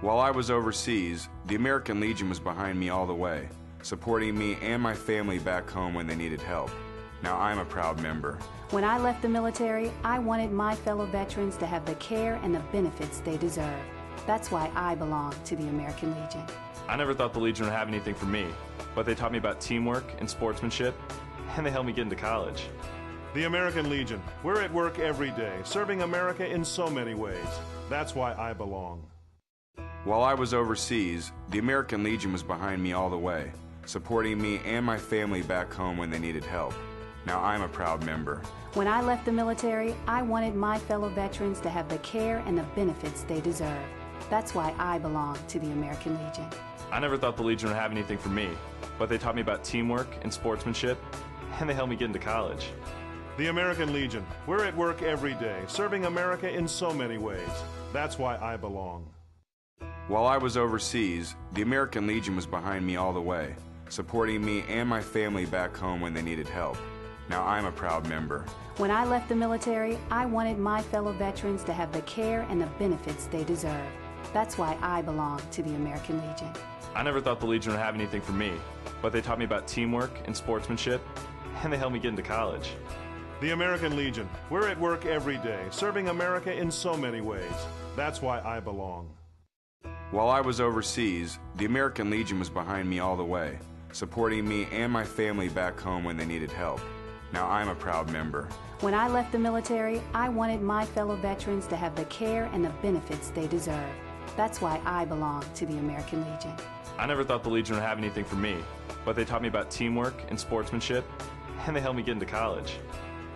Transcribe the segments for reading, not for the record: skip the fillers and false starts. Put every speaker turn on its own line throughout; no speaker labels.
While I was overseas, the American Legion was behind me all the way, supporting me and my family back home when they needed help. Now I'm a proud member.
When I left the military, I wanted my fellow veterans to have the care and the benefits they deserve. That's why I belong to the American Legion.
I never thought the Legion would have anything for me, but they taught me about teamwork and sportsmanship, and they helped me get into college.
The American Legion. We're at work every day, serving America in so many ways. That's why I belong.
While I was overseas, the American Legion was behind me all the way, supporting me and my family back home when they needed help. Now I'm a proud member.
When I left the military, I wanted my fellow veterans to have the care and the benefits they deserve. That's why I belong to the American Legion.
I never thought the Legion would have anything for me, but they taught me about teamwork and sportsmanship, and they helped me get into college.
The American Legion. We're at work every day, serving America in so many ways. That's why I belong.
While I was overseas, the American Legion was behind me all the way, supporting me and my family back home when they needed help. Now I'm a proud member.
When I left the military, I wanted my fellow veterans to have the care and the benefits they deserve. That's why I belong to the American Legion.
I never thought the Legion would have anything for me, but they taught me about teamwork and sportsmanship, and they helped me get into college.
The American Legion. We're at work every day, serving America in so many ways. That's why I belong.
While I was overseas, the American Legion was behind me all the way, supporting me and my family back home when they needed help. Now I'm a proud member.
When I left the military, I wanted my fellow veterans to have the care and the benefits they deserve. That's why I belong to the American Legion.
I never thought the Legion would have anything for me, but they taught me about teamwork and sportsmanship, and they helped me get into college.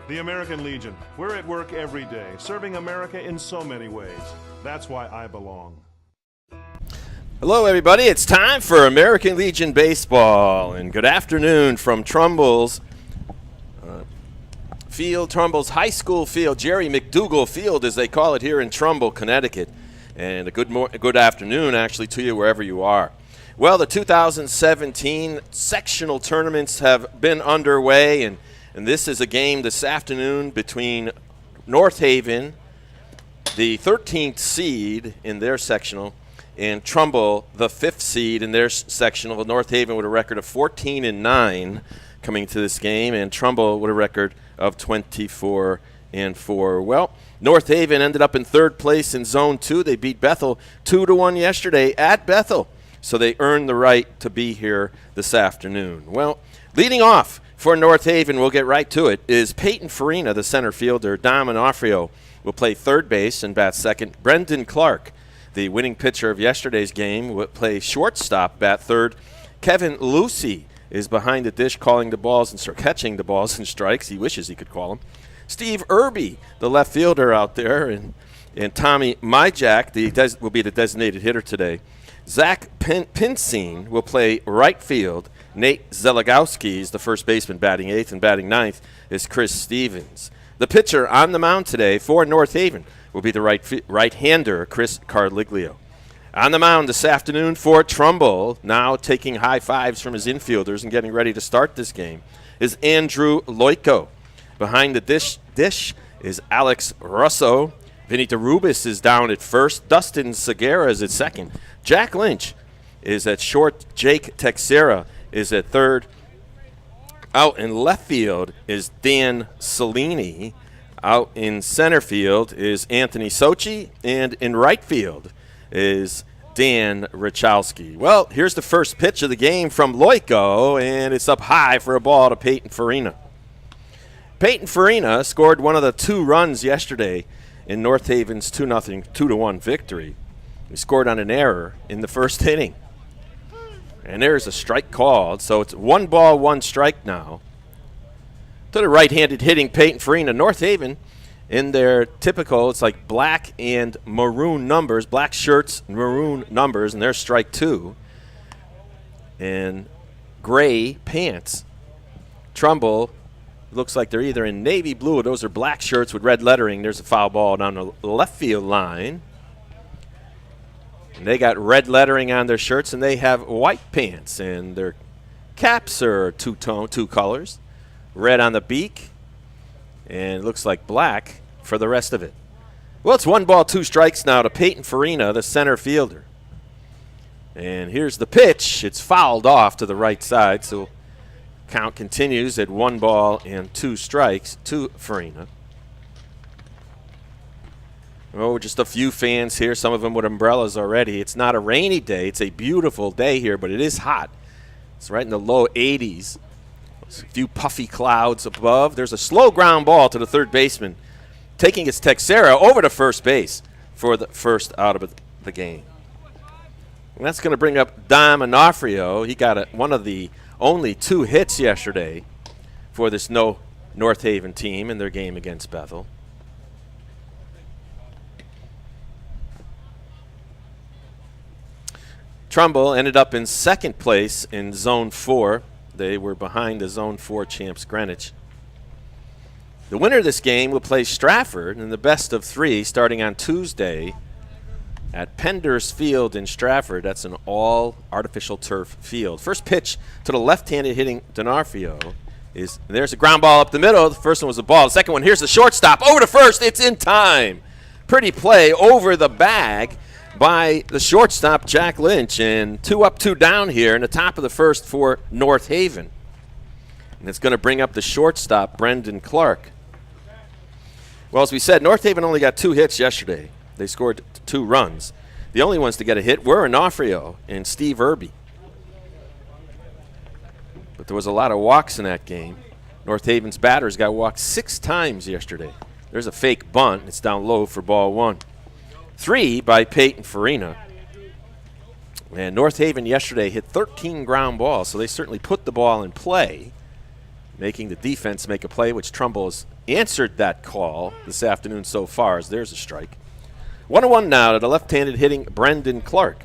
The American Legion. We're at work every day, serving America in so many ways. That's why I belong.
Hello, everybody. It's time for American Legion Baseball, and good afternoon from Trumbull's field, Trumbull's high school field, Jerry McDougal Field, as they call it here in Trumbull, Connecticut. And a good afternoon, actually, to you wherever you are. Well, the 2017 sectional tournaments have been underway, and this is a game this afternoon between North Haven, the 13th seed in their sectional, and Trumbull, the 5th seed in their sectional. North Haven with a record of 14-9 coming to this game, and Trumbull with a record of 24-4. Well, North Haven ended up in 3rd place in Zone 2. They beat Bethel 2-1 yesterday at Bethel, so they earned the right to be here this afternoon. Well, leading off for North Haven, we'll get right to it, is Peyton Farina, the center fielder. Dom Onofrio will play 3rd base and bat 2nd. Brendan Clark, the winning pitcher of yesterday's game, will play shortstop, bat 3rd. Kevin Lucy is behind the dish calling the balls and catching the balls and strikes. He wishes he could call them. Steve Irby, the left fielder out there, and Tommy Myjack will be the designated hitter today. Zach Pinsine will play right field. Nate Zeligowski is the first baseman, batting 8th, and batting 9th is Chris Stevens. The pitcher on the mound today for North Haven will be the right-hander, Chris Carliglio. On the mound this afternoon for Trumbull, now taking high fives from his infielders and getting ready to start this game, is Andrew Loico. Behind the dish is Alex Russo. Vinny DeRubis is down at first. Dustin Segura is at second. Jack Lynch is at short. Jake Texera is at third. Out in left field is Dan Cellini. Out in center field is Anthony Sochi. And in right field is Dan Richowski. Well, here's the first pitch of the game from Loico, and it's up high for a ball to Peyton Farina. Peyton Farina scored one of the 2 runs yesterday in North Haven's 2-1 victory. He scored on an error in the first inning. And there's a strike called, so it's 1 ball, 1 strike now. To the right-handed hitting Peyton Farina. North Haven, in their typical, it's like black and maroon numbers, black shirts, maroon numbers, and there's strike 2. And gray pants. Trumbull looks like they're either in navy blue or those are black shirts with red lettering. There's a foul ball down the left field line. And they got red lettering on their shirts, and they have white pants, and their caps are two colors. Red on the beak, and it looks like black for the rest of it. Well, it's 1 ball, 2 strikes now to Peyton Farina, the center fielder. And here's the pitch. It's fouled off to the right side, so count continues at 1 ball and 2 strikes to Farina. Oh, just a few fans here, some of them with umbrellas already. It's not a rainy day. It's a beautiful day here, but it is hot. It's right in the low 80s. There's a few puffy clouds above. There's a slow ground ball to the third baseman, taking his Texera over to first base for the first out of the game. And that's going to bring up Dom Onofrio. He got one of the only 2 hits yesterday for this North Haven team in their game against Bethel. Trumbull ended up in second place in Zone 4. They were behind the Zone 4 champs Greenwich. The winner of this game will play Stratford in the best of 3 starting on Tuesday at Penders Field in Stratford. That's an all-artificial turf field. First pitch to the left-handed hitting Donarfio is, there's a ground ball up the middle. The first one was a ball. The second one, here's the shortstop. Over to first. It's in time. Pretty play over the bag by the shortstop, Jack Lynch, and 2 up, 2 down here in the top of the first for North Haven. And it's going to bring up the shortstop, Brendan Clark. Well, as we said, North Haven only got 2 hits yesterday. They scored 2 runs. The only ones to get a hit were Onofrio and Steve Irby. But there was a lot of walks in that game. North Haven's batters got walked 6 times yesterday. There's a fake bunt. It's down low for ball 1. 3 by Peyton Farina. And North Haven yesterday hit 13 ground balls, so they certainly put the ball in play, making the defense make a play, which Trumbull has answered that call this afternoon so far, as there's a strike. 1-1 now to the left-handed hitting Brendan Clark.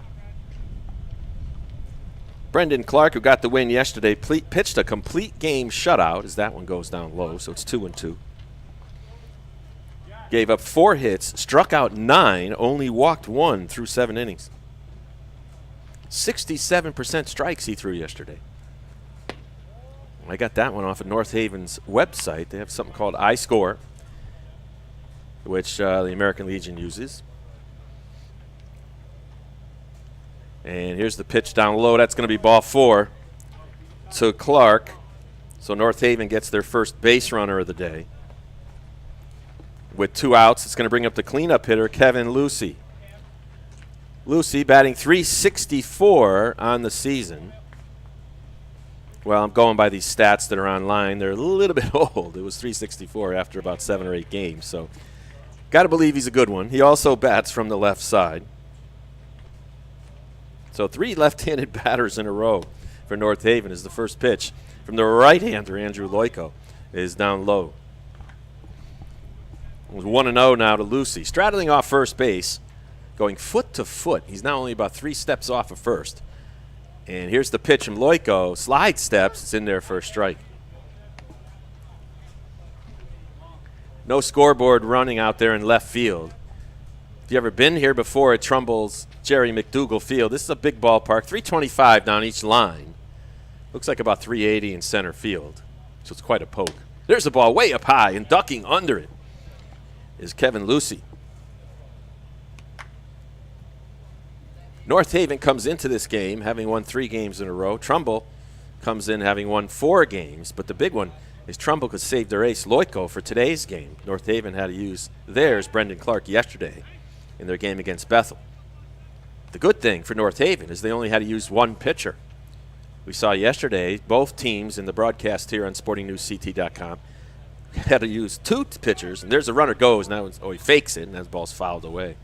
Brendan Clark, who got the win yesterday, pitched a complete game shutout, as that one goes down low, so it's 2-2. Gave up 4 hits, struck out 9, only walked 1 through 7 innings. 67% strikes he threw yesterday. I got that one off of North Haven's website. They have something called iScore, which the American Legion uses. And here's the pitch down low. That's going to be ball 4 to Clark. So North Haven gets their first base runner of the day. With 2 outs, it's going to bring up the cleanup hitter, Kevin Lucy. Lucy batting .364 on the season. Well, I'm going by these stats that are online. They're a little bit old. It was .364 after about 7 or 8 games. So got to believe he's a good one. He also bats from the left side. So 3 left-handed batters in a row for North Haven as the first pitch from the right-hander, Andrew Loico, is down low. It was 1-0 now to Lucy. Straddling off first base, going foot to foot. He's now only about 3 steps off of first. And here's the pitch from Loico. Slide steps. It's in there for a strike. No scoreboard running out there in left field. If you've ever been here before at Trumbull's Jerry McDougall Field, this is a big ballpark. 325 down each line. Looks like about 380 in center field. So it's quite a poke. There's the ball way up high, and ducking under it is Kevin Lucy. North Haven comes into this game having won 3 games in a row. Trumbull comes in having won 4 games, but the big one is Trumbull could save their ace Loico for today's game. North Haven had to use theirs, Brendan Clark, yesterday in their game against Bethel. The good thing for North Haven is they only had to use 1 pitcher. We saw yesterday both teams in the broadcast here on SportingNewsCT.com had to use 2 pitchers, and there's a runner goes. Now he fakes it, and that ball's fouled away.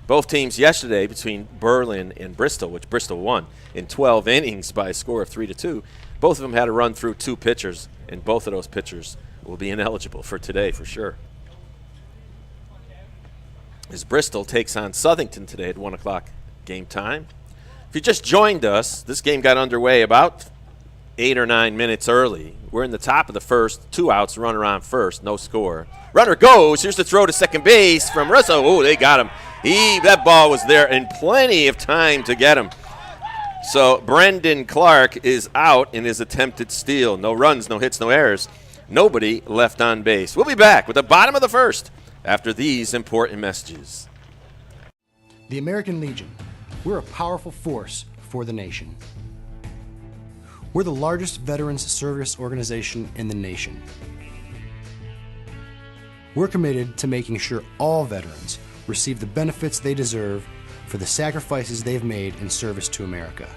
Both teams yesterday between Berlin and Bristol, which Bristol won in 12 innings by a score of 3-2, both of them had to run through 2 pitchers, and both of those pitchers will be ineligible for today for sure. As Bristol takes on Southington today at 1 o'clock game time. If you just joined us, this game got underway about 8 or 9 minutes early. We're in the top of the first, 2 outs, runner on first, no score. Runner goes. Here's the throw to second base from Russo. Oh, they got him. That ball was there in plenty of time to get him. So Brendan Clark is out in his attempted steal. No runs, no hits, no errors. Nobody left on base. We'll be back with the bottom of the first after these important messages.
The American Legion. We're a powerful force for the nation. We're the largest veterans service organization in the nation. We're committed to making sure all veterans receive the benefits they deserve for the sacrifices they've made in service to America.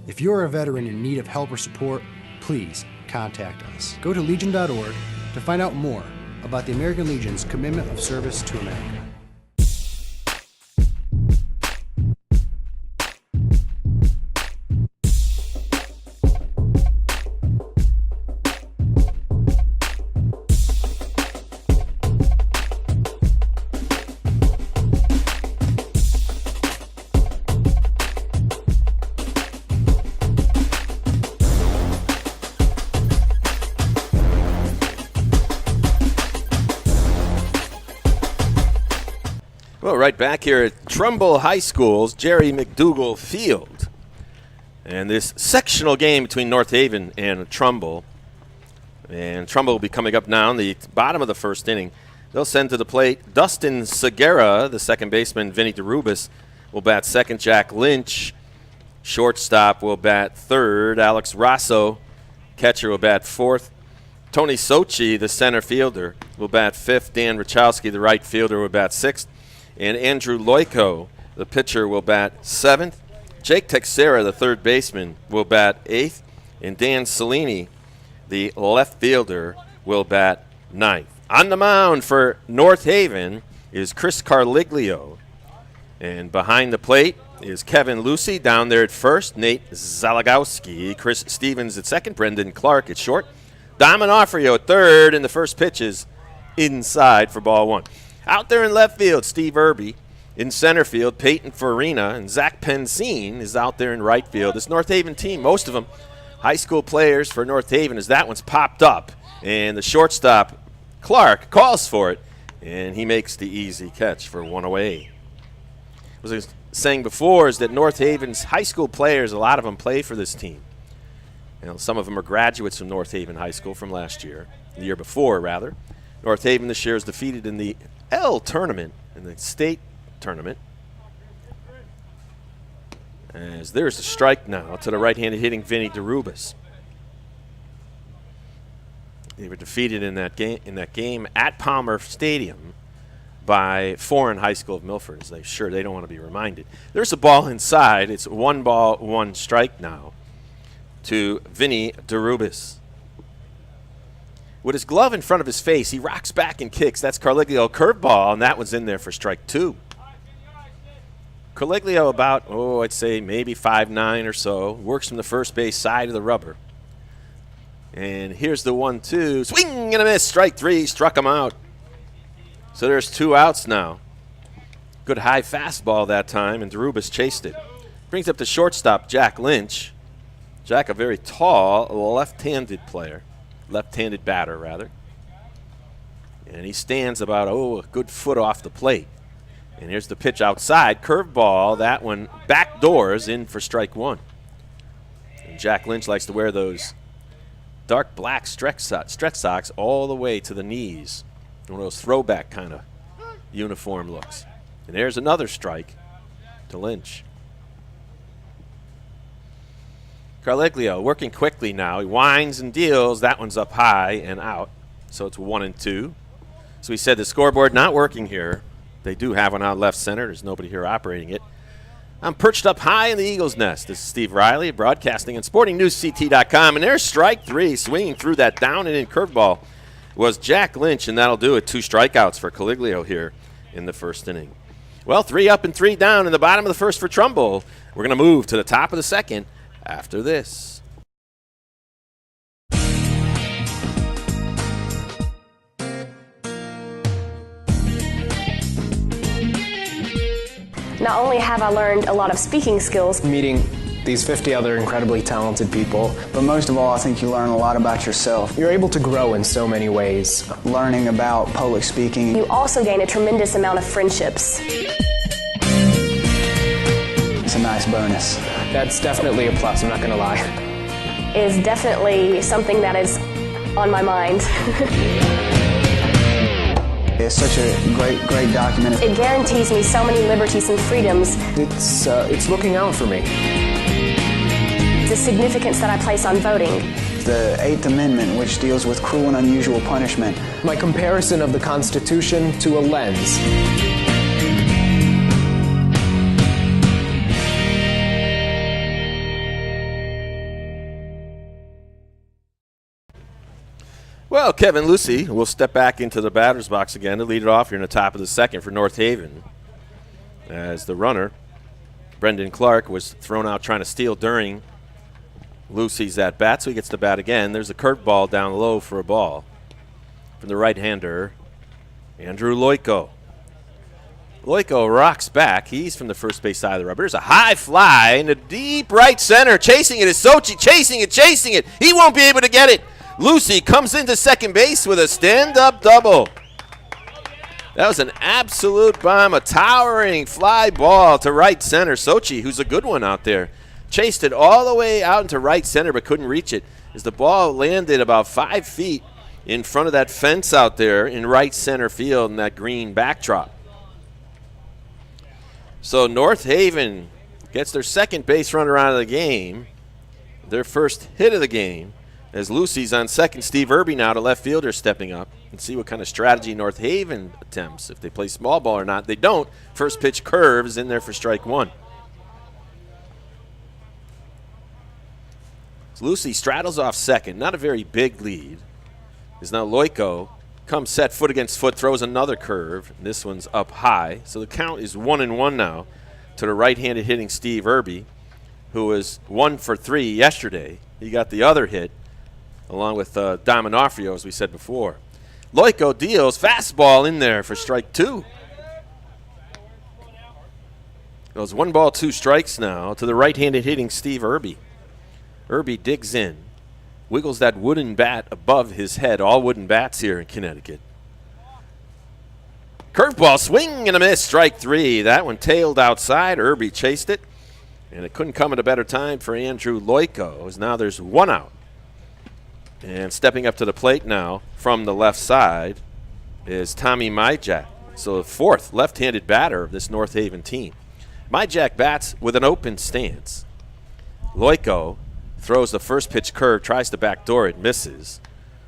If you're a veteran in need of help or support, please contact us. Go to legion.org to find out more about the American Legion's commitment of service to America.
Well, right back here at Trumbull High School's Jerry McDougall Field. And this sectional game between North Haven and Trumbull. And Trumbull will be coming up now in the bottom of the first inning. They'll send to the plate Dustin Segura, the second baseman. Vinny DeRubis will bat second. Jack Lynch, shortstop, will bat third. Alex Rosso, catcher, will bat fourth. Tony Sochi, the center fielder, will bat fifth. Dan Richowski, the right fielder, will bat sixth. And Andrew Loico, the pitcher, will bat seventh. Jake Texera, the third baseman, will bat eighth. And Dan Cellini, the left fielder, will bat ninth. On the mound for North Haven is Chris Carliglio. And behind the plate is Kevin Lucy down there at first. Nate Zalagowski, Chris Stevens at second. Brendan Clark at short. Dom Onofrio at third. And the first pitch is inside for ball one. Out there in left field, Steve Irby. In center field, Peyton Farina. And Zach Pensine is out there in right field. This North Haven team, most of them high school players for North Haven, as that one's popped up. And the shortstop, Clark, calls for it. And he makes the easy catch for one away. As I was saying before, is that North Haven's high school players, a lot of them play for this team. You know, some of them are graduates from North Haven High School from last year, the year before, rather. North Haven this year is defeated in the L tournament, in the state tournament. As there's a strike now to the right-handed hitting Vinny DeRubis. They were defeated in that game at Palmer Stadium by Foreign High School of Milford. As they don't want to be reminded. There's a ball inside. It's 1 ball, 1 strike now to Vinny DeRubis. With his glove in front of his face, he rocks back and kicks. That's Carliglio, curveball, and that one's in there for strike 2. Carliglio about, I'd say maybe 5'9" or so. Works from the first base side of the rubber. And here's the 1-2. Swing and a miss. Strike 3. Struck him out. So there's 2 outs now. Good high fastball that time, and DeRubis chased it. Brings up the shortstop, Jack Lynch. Jack, a very tall, left-handed player. Left-handed batter, rather. And he stands about, a good foot off the plate. And here's the pitch outside. Curveball. That one backdoors in for strike 1. And Jack Lynch likes to wear those dark black stretch socks all the way to the knees. One of those throwback kind of uniform looks. And there's another strike to Lynch. Carliglio working quickly now. He winds and deals. That one's up high and out. So it's 1-2. So he said the scoreboard not working here. They do have one out left center. There's nobody here operating it. I'm perched up high in the Eagles' nest. This is Steve Riley, broadcasting on SportingNewsCT.com. And there's strike three, swinging through that down and in curveball was Jack Lynch, and that'll do it. 2 strikeouts for Caliglio here in the first inning. Well, 3 up and 3 down in the bottom of the first for Trumbull. We're going to move to the top of the second after this.
Not only have I learned a lot of speaking skills,
meeting these 50 other incredibly talented people,
but most of all, I think you learn a lot about yourself.
You're able to grow in so many ways.
Learning about public speaking.
You also gain a tremendous amount of friendships.
It's a nice bonus.
That's definitely a plus, I'm not going to lie.
Is definitely something that is on my mind.
It's such a great document.
It guarantees me so many liberties and freedoms.
It's looking out for me.
The significance that I place on voting.
The 8th Amendment, which deals with cruel and unusual punishment.
My comparison of the Constitution to a lens.
Well, Kevin Lucy will step back into the batter's box again to lead it off here in the top of the second for North Haven. As the runner, Brendan Clark, was thrown out trying to steal during Lucy's at bat, so he gets the bat again. There's a curveball down low for a ball from the right-hander, Andrew Loiko. Loiko rocks back. He's from the first base side of the rubber. There's a high fly in the deep right center. Chasing it is Sochi. Chasing it. He won't be able to get it. Lucy comes into second base with a stand-up double. That was an absolute bomb, a towering fly ball to right center. Sochi, who's a good one out there, chased it all the way out into right center but couldn't reach it as the ball landed about 5 feet in front of that fence out there in right center field in that green backdrop. So North Haven gets their second base runner out of the game, their first hit of the game. As Lucy's on second, Steve Irby now to left fielder stepping up and see what kind of strategy North Haven attempts. If they play small ball or not, they don't. First pitch curves in there for strike 1. So Lucy straddles off second, not a very big lead. Is now Loiko comes set foot against foot, throws another curve. This one's up high. So the count is 1-1 now to the right-handed hitting Steve Irby, who was 1 for 3 yesterday. He got the other hit, along with Dominofrio, as we said before. Loiko deals fastball in there for strike 2. It was 1 ball, 2 strikes now to the right-handed hitting Steve Irby. Irby digs in, wiggles that wooden bat above his head. All wooden bats here in Connecticut. Curveball, swing and a miss, strike 3. That one tailed outside. Irby chased it, and it couldn't come at a better time for Andrew Loiko, as now there's 1 out. And stepping up to the plate now from the left side is Tommy Myjack. So the 4th left-handed batter of this North Haven team. Myjack bats with an open stance. Loiko throws the first pitch curve, tries to backdoor it, misses.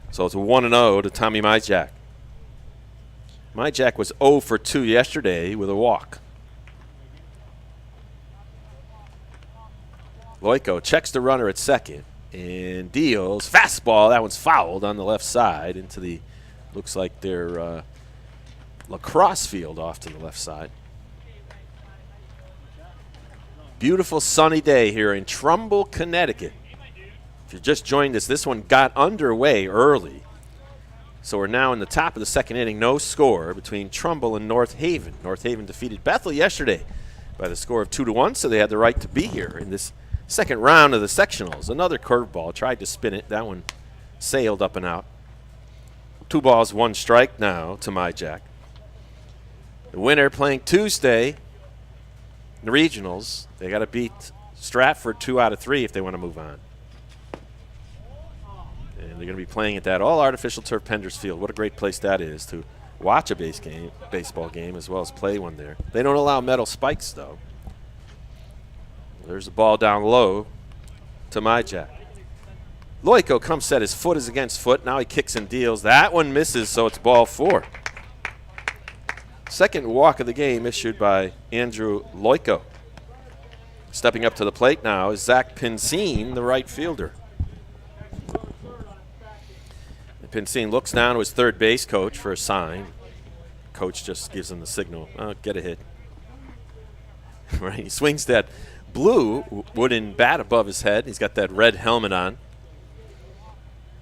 So it's a 1-0 to Tommy Myjack. Myjack was 0 for 2 yesterday with a walk. Loiko checks the runner at second and deals fastball. That one's fouled on the left side into the, looks like their lacrosse field off to the left side. Beautiful sunny day here in Trumbull, Connecticut. If you just joined us, this one got underway early. So we're now in the top of the second inning. No score between Trumbull and North Haven. North Haven defeated Bethel yesterday by the score of 2-1, so they had the right to be here in this second round of the sectionals. Another curveball, tried to spin it. That one sailed up and out. 2 balls, 1 strike now to Myjack. The winner playing Tuesday in the regionals. They got to beat Stratford 2 out of 3 if they want to move on. And they're going to be playing at that all-artificial turf Penders Field. What a great place that is to watch a baseball game as well as play one there. They don't allow metal spikes, though. There's a ball down low to Myjack. Loiko comes set. His foot is against foot. Now he kicks and deals. That one misses, so it's ball 4. Second walk of the game issued by Andrew Loiko. Stepping up to the plate now is Zach Pincine, the right fielder. Pincine looks down to his third base coach for a sign. Coach just gives him the signal. Get a hit. Right, he swings that blue wooden bat above his head. He's got that red helmet on.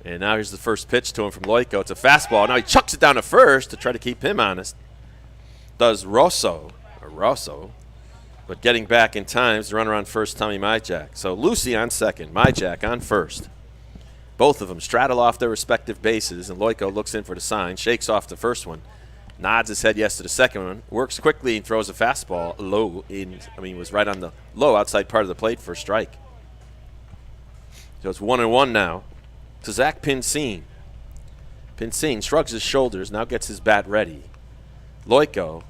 And now here's the first pitch to him from Loico. It's a fastball. Now he chucks it down to first to try to keep him honest. Does Rosso. But getting back in time is the runner on first, Tommy Myjack. So Lucy on second, Myjack on first. Both of them straddle off their respective bases, and Loico looks in for the sign, shakes off the first one, nods his head yes to the second one, works quickly and throws a fastball low was right on the low outside part of the plate for a strike. So it's 1-1 now to Zach Pincine. Pincine shrugs his shoulders, now gets his bat ready. Loico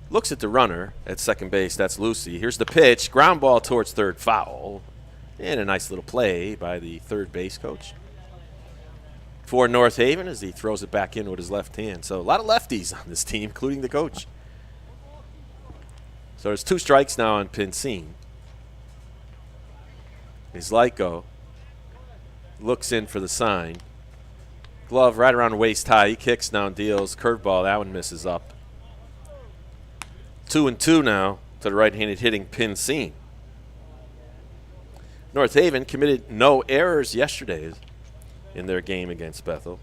looks at the runner at second base. That's Lucy. Here's the pitch. Ground ball towards third, foul. And a nice little play by the third base coach for North Haven as he throws it back in with his left hand. So a lot of lefties on this team, including the coach. So there's 2 strikes now on Pincine. Loico looks in for the sign. Glove right around waist high. He kicks now and deals. Curveball. That one misses up. 2-2 now to the right-handed hitting Pincine. North Haven committed no errors yesterday in their game against Bethel.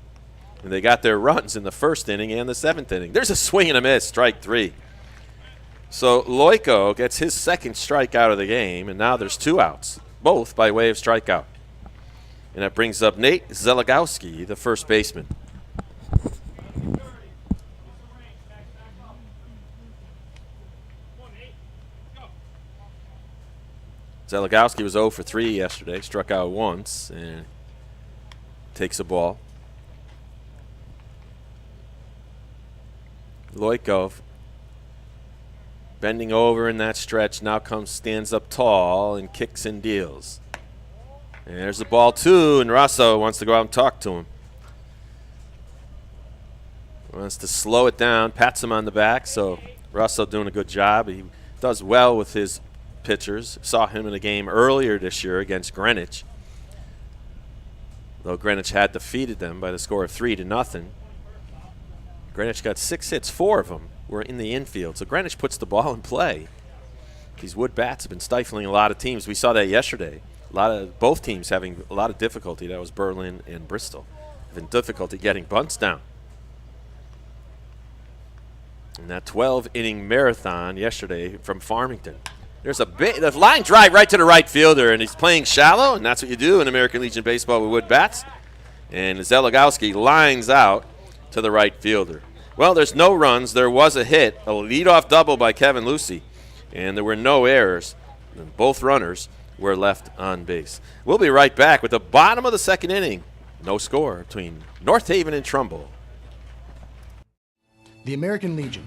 And they got their runs in the first inning and the 7th inning. There's a swing and a miss, strike 3. So Loico gets his second strikeout of the game, and now there's 2 outs, both by way of strikeout. And that brings up Nate Zeligowski, the first baseman. Zeligowski was 0 for 3 yesterday, struck out once, and takes a ball. Loico bending over in that stretch, now stands up tall and kicks and deals. And there's the ball 2, and Rosso wants to go out and talk to him. Wants to slow it down, pats him on the back, so Rosso doing a good job. He does well with his pitchers. Saw him in a game earlier this year against Greenwich, though Greenwich had defeated them by the score of 3-0. Greenwich got 6 hits, 4 of them were in the infield. So Greenwich puts the ball in play. These wood bats have been stifling a lot of teams. We saw that yesterday. Both teams having a lot of difficulty. That was Berlin and Bristol. Having difficulty getting bunts down. And that 12-inning marathon yesterday from Farmington. There's the line drive right to the right fielder, and he's playing shallow, and that's what you do in American Legion baseball with wood bats. And Zeligowski lines out to the right fielder. Well, there's no runs. There was a hit, a leadoff double by Kevin Lucy, and there were no errors. And both runners were left on base. We'll be right back with the bottom of the 2nd inning. No score between North Haven and Trumbull.
The American Legion.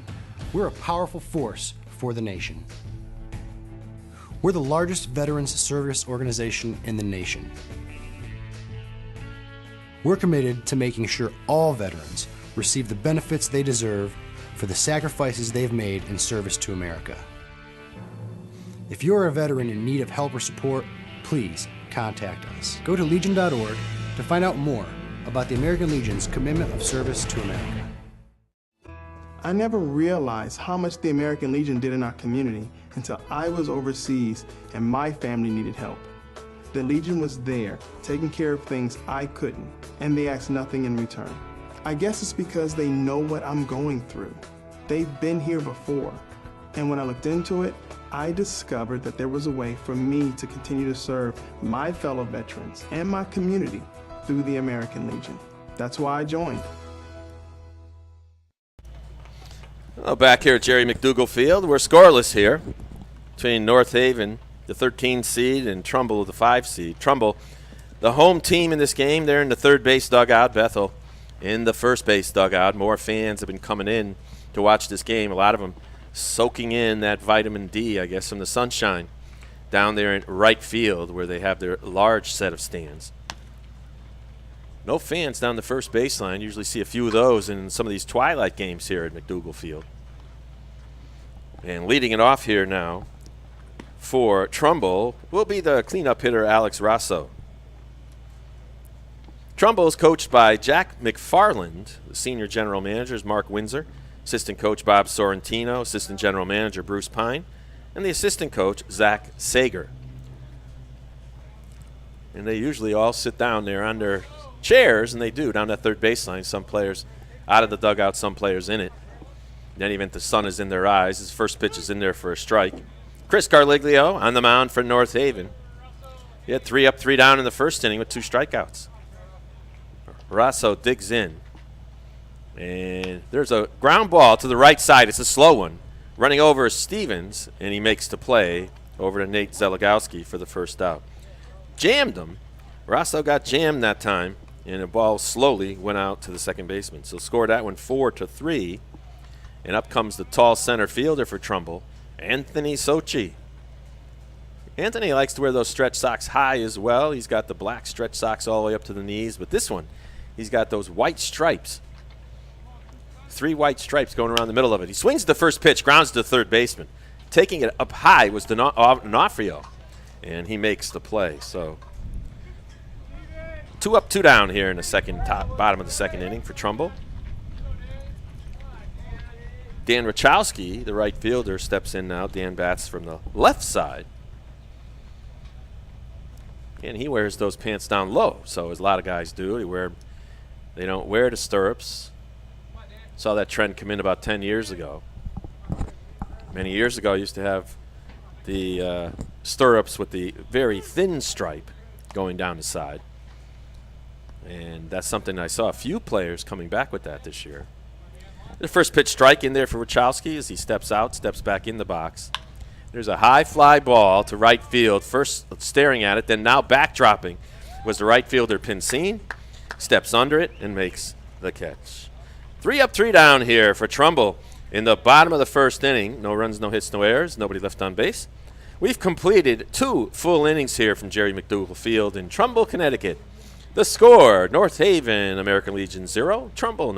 We're a powerful force for the nation. We're the largest veterans service organization in the nation. We're committed to making sure all veterans receive the benefits they deserve for the sacrifices they've made in service to America. If you're a veteran in need of help or support, please contact us. Go to legion.org to find out more about the American Legion's commitment of service to America.
I never realized how much the American Legion did in our community until I was overseas and my family needed help. The Legion was there, taking care of things I couldn't, and they asked nothing in return. I guess it's because they know what I'm going through. They've been here before, and when I looked into it, I discovered that there was a way for me to continue to serve my fellow veterans and my community through the American Legion. That's why I joined.
Well, back here at Jerry McDougall Field, we're scoreless here between North Haven, the 13 seed, and Trumbull, the 5 seed. Trumbull, the home team in this game, they're in the third base dugout. Bethel in the first base dugout. More fans have been coming in to watch this game. A lot of them soaking in that vitamin D, I guess, from the sunshine down there in right field where they have their large set of stands. No fans down the first baseline. Usually see a few of those in some of these twilight games here at McDougall Field. And leading it off here now for Trumbull will be the cleanup hitter Alex Rosso. Trumbull is coached by Jack McFarland. The senior general manager is Mark Windsor. Assistant coach Bob Sorrentino. Assistant general manager Bruce Pine. And the assistant coach Zach Sager. And they usually all sit down there on their chairs, and they do, down that third baseline. Some players out of the dugout, some players in it. In any event, the sun is in their eyes. His first pitch is in there for a strike. Chris Carliglio on the mound for North Haven. He had 3 up, 3 down in the first inning with 2 strikeouts. Rosso digs in. And there's a ground ball to the right side. It's a slow one. Running over Stevens, and he makes the play over to Nate Zeligowski for the first out. Jammed him. Rosso got jammed that time, and the ball slowly went out to the second baseman. So scored that one 4-3. And up comes the tall center fielder for Trumbull, Anthony Sochi. Anthony likes to wear those stretch socks high as well. He's got the black stretch socks all the way up to the knees, but this one, he's got those white stripes. 3 white stripes going around the middle of it. He swings the first pitch, grounds to the third baseman. Taking it up high was D'Onofrio, and he makes the play. So 2 up, 2 down here in the bottom of the second inning for Trumbull. Dan Rachowski, the right fielder, steps in now. Dan bats from the left side. And he wears those pants down low, so as a lot of guys do. They don't wear the stirrups. Saw that trend come in about 10 years ago. Many years ago, I used to have the stirrups with the very thin stripe going down the side. And that's something I saw a few players coming back with that this year. The first pitch strike in there for Rachowski as he steps out, steps back in the box. There's a high fly ball to right field. First staring at it, then now backdropping was the right fielder Pincine. Steps under it and makes the catch. 3 up, 3 down here for Trumbull in the bottom of the first inning. No runs, no hits, no errors, nobody left on base. We've completed 2 full innings here from Jerry McDougal Field in Trumbull, Connecticut. The score, North Haven, American Legion 0, Trumbull,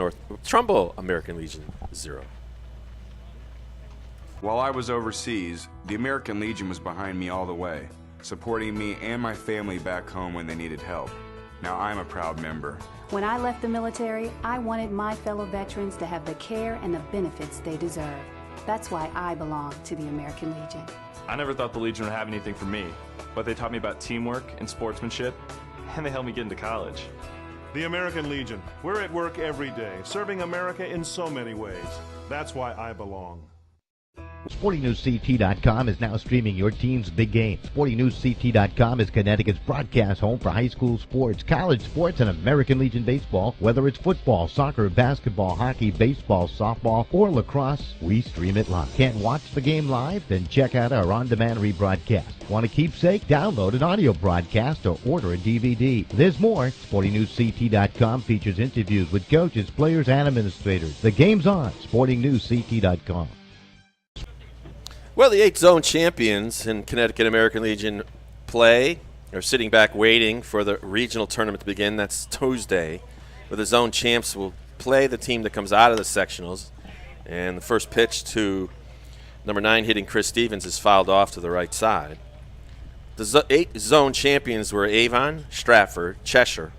American Legion 0.
While I was overseas, the American Legion was behind me all the way, supporting me and my family back home when they needed help. Now I'm a proud member.
When I left the military, I wanted my fellow veterans to have the care and the benefits they deserve. That's why I belong to the American Legion.
I never thought the Legion would have anything for me, but they taught me about teamwork and sportsmanship, and they helped me get into college.
The American Legion. We're at work every day, serving America in so many ways. That's why I belong.
SportingNewsCT.com is now streaming your team's big game. SportingNewsCT.com is Connecticut's broadcast home for high school sports, college sports, and American Legion baseball. Whether it's football, soccer, basketball, hockey, baseball, softball, or lacrosse, we stream it live. Can't watch the game live? Then check out our on-demand rebroadcast. Want a keepsake? Download an audio broadcast or order a DVD. There's more. SportingNewsCT.com features interviews with coaches, players, and administrators. The game's on. SportingNewsCT.com.
Well, the 8 zone champions in Connecticut American Legion play are sitting back waiting for the regional tournament to begin. That's Tuesday, where the zone champs will play the team that comes out of the sectionals. And the first pitch to number 9 hitting Chris Stevens is fouled off to the right side. The 8 zone champions were Avon, Stratford, Cheshire,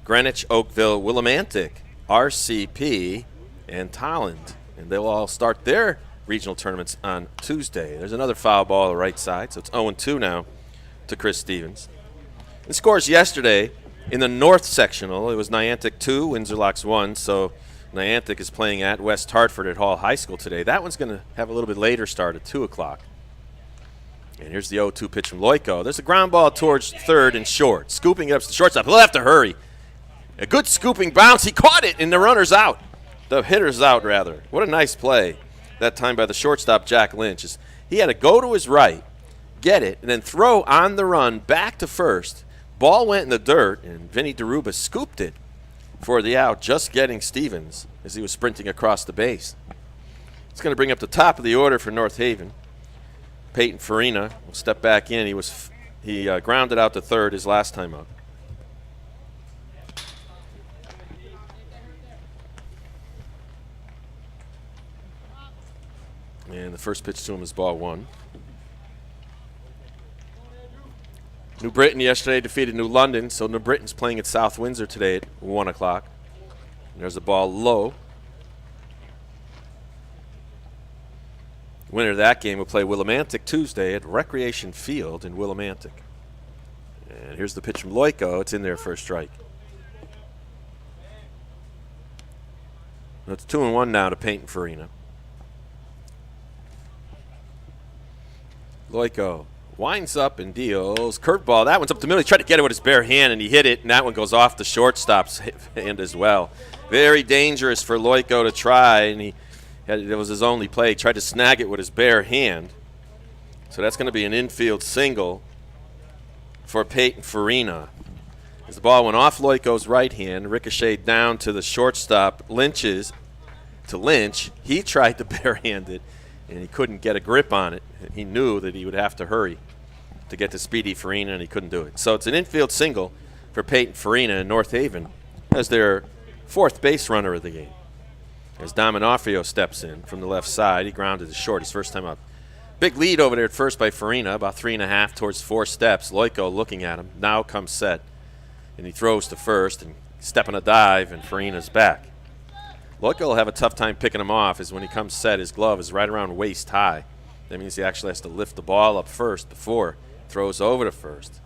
Greenwich, Oakville, Willimantic, RCP, and Tolland. And they'll all start their regional tournaments on Tuesday. There's another foul ball on the right side, so it's 0-2 now to Chris Stevens. The scores yesterday in the North Sectional, it was Niantic 2, Windsor Locks 1, so Niantic is playing at West Hartford at Hall High School today. That one's going to have a little bit later start at 2 o'clock. And here's the 0-2 pitch from Loico. There's a ground ball towards third and short. Scooping it up to the shortstop. He'll have to hurry. A good scooping bounce. He caught it, and the runner's out. The hitter's out, rather. What a nice play that time by the shortstop, Jack Lynch. He had to go to his right, get it, and then throw on the run back to first. Ball went in the dirt, and Vinny DeRuba scooped it for the out, just getting Stevens as he was sprinting across the base. It's going to bring up the top of the order for North Haven. Peyton Farina will step back in. He grounded out to third his last time up. And the first pitch to him is ball 1. New Britain yesterday defeated New London, so New Britain's playing at South Windsor today at 1 o'clock. There's the ball low. Winner of that game will play Willimantic Tuesday at Recreation Field in Willimantic. And here's the pitch from Loiko. It's in there for a strike. It's 2-1 now to Peyton Farina. Loiko winds up and deals. Curveball. That one's up the middle. He tried to get it with his bare hand, and he hit it, and that one goes off the shortstop's hand as well. Very dangerous for Loiko to try, and it was his only play. He tried to snag it with his bare hand. So that's going to be an infield single for Peyton Farina. As the ball went off Loiko's right hand, ricocheted down to the shortstop, Lynch. He tried to barehand it, and he couldn't get a grip on it. He knew that he would have to hurry to get to Speedy Farina, and he couldn't do it. So it's an infield single for Peyton Farina in North Haven as their fourth base runner of the game. As D'Onofrio steps in from the left side, he grounded to short his first time up. Big lead over there at first by Farina, about 3.5 towards 4 steps. Loiko looking at him. Now comes set, and he throws to first and stepping a dive, and Farina's back. Loiko will have a tough time picking him off, as when he comes set, his glove is right around waist high. That means he actually has to lift the ball up first before he throws over to first.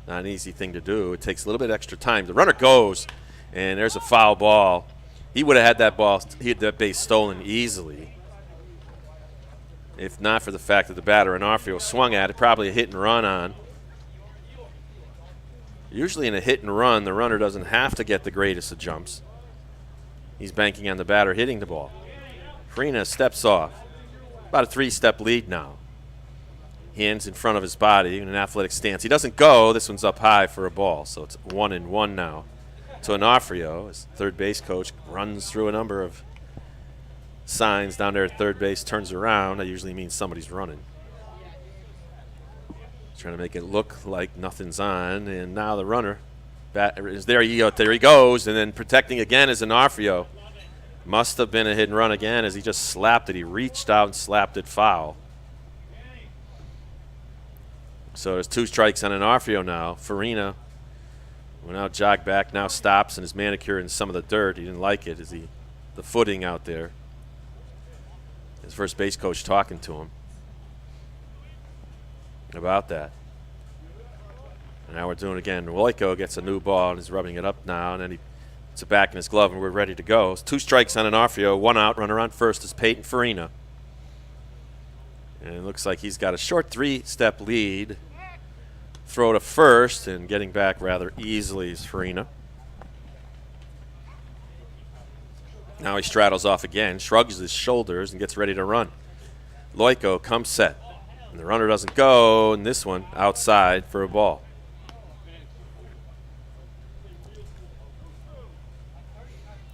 Not an easy thing to do. It takes a little bit extra time. The runner goes, and there's a foul ball. He would have had that base stolen easily, if not for the fact that the batter D'Onofrio swung at it. Probably a hit and run on. Usually in a hit and run, the runner doesn't have to get the greatest of jumps. He's banking on the batter hitting the ball. Farina steps off. About a 3-step lead now. Hands in front of his body in an athletic stance. He doesn't go. This one's up high for a ball, so it's 1-1 now to D'Onofrio. His third base coach runs through a number of signs down there at third base, turns around. That usually means somebody's running. Trying to make it look like nothing's on, and now the runner is there. There he goes, and then protecting again is D'Onofrio. Must have been a hit and run again, as he just slapped it. He reached out and slapped it foul. So there's 2 strikes on D'Onofrio now. Farina will now jog back, now stops, and is manicured in some of the dirt. He didn't like it, the footing out there. His first base coach talking to him about that. And now we're doing it again. Loiko gets a new ball and is rubbing it up now, and then he puts it back in his glove, and we're ready to go. It's 2 strikes on D'Onofrio, 1 out. Runner on first is Peyton Farina. And it looks like he's got a short 3-step lead. Throw to first, and getting back rather easily is Farina. Now he straddles off again, shrugs his shoulders, and gets ready to run. Loiko comes set, and the runner doesn't go, and this one outside for a ball.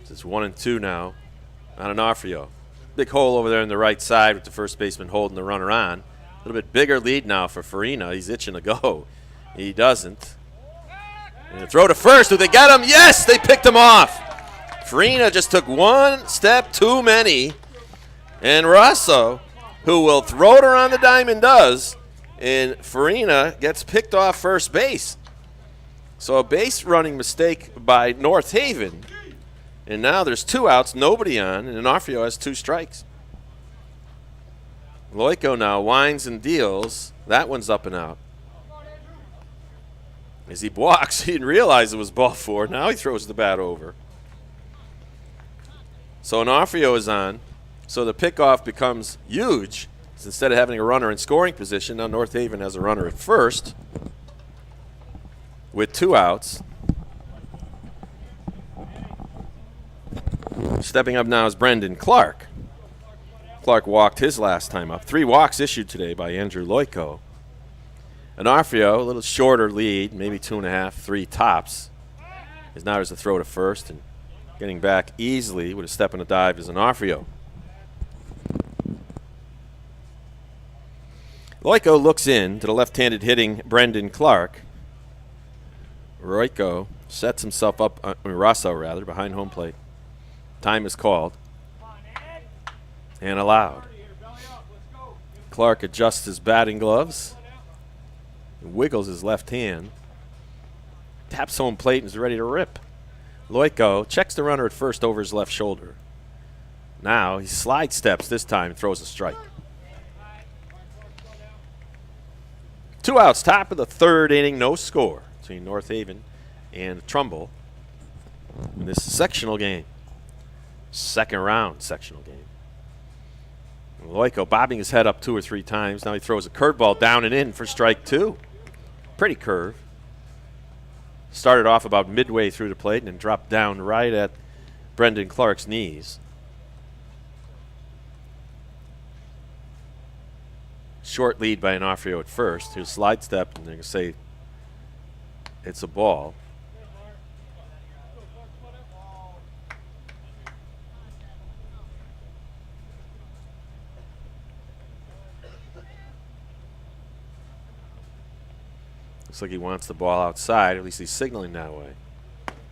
It's 1-2 now on D'Onofrio. Big hole over there on the right side with the first baseman holding the runner on. A little bit bigger lead now for Farina. He's itching to go. He doesn't. And throw to first. Do they get him? Yes, they picked him off. Farina just took 1 step too many. And Rosso, who will throw it around the diamond, does. And Farina gets picked off first base. So a base running mistake by North Haven. And now there's 2 outs, nobody on, and D'Onofrio has 2 strikes. Loiko now winds and deals. That one's up and out. As he walks, he didn't realize it was ball 4. Now he throws the bat over. So D'Onofrio is on. So the pickoff becomes huge. So instead of having a runner in scoring position, now North Haven has a runner at first with 2 outs. Stepping up now is Brendan Clark. Clark walked his last time up. 3 walks issued today by Andrew Loiko. D'Onofrio, a little shorter lead, maybe 2.5, 3 tops. As now there's a throw to first, and getting back easily with a step and a dive is D'Onofrio. Loiko looks in to the left-handed hitting Brendan Clark. Royko sets himself up, Rosso rather, behind home plate. Time is called and allowed. Clark adjusts his batting gloves. and wiggles his left hand. Taps home plate and is ready to rip. Loiko checks the runner at first over his left shoulder. Now he slide steps this time and throws a strike. 2 outs, top of the third inning, no score between North Haven and Trumbull in this sectional game. Second round sectional game. Loiko bobbing his head up 2 or 3 times. Now he throws a curveball down and in for strike 2. Pretty curve. Started off about midway through the plate and then dropped down right at Brendan Clark's knees. Short lead by Onofrio at first. Here's slide step, and they're going to say it's a ball. Looks like he wants the ball outside. At least he's signaling that way.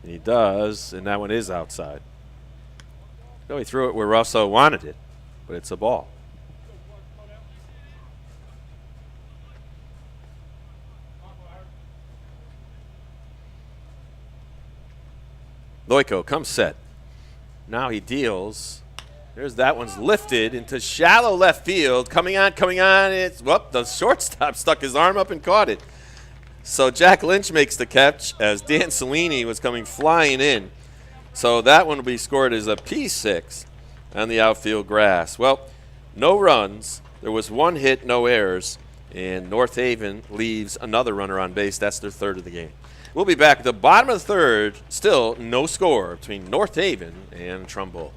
And he does, and that one is outside. No, he threw it where Russo wanted it, but it's a ball. Loiko comes set. Now he deals. There's that one's lifted into shallow left field. Coming on. It's, whoop, the shortstop stuck his arm up and caught it. So Jack Lynch makes the catch as Dan Cellini was coming flying in. So that one will be scored as a P6 on the outfield grass. Well, no runs. There was 1 hit, no errors. And North Haven leaves another runner on base. That's their third of the game. We'll be back at the bottom of the third. Still no score between North Haven and Trumbull.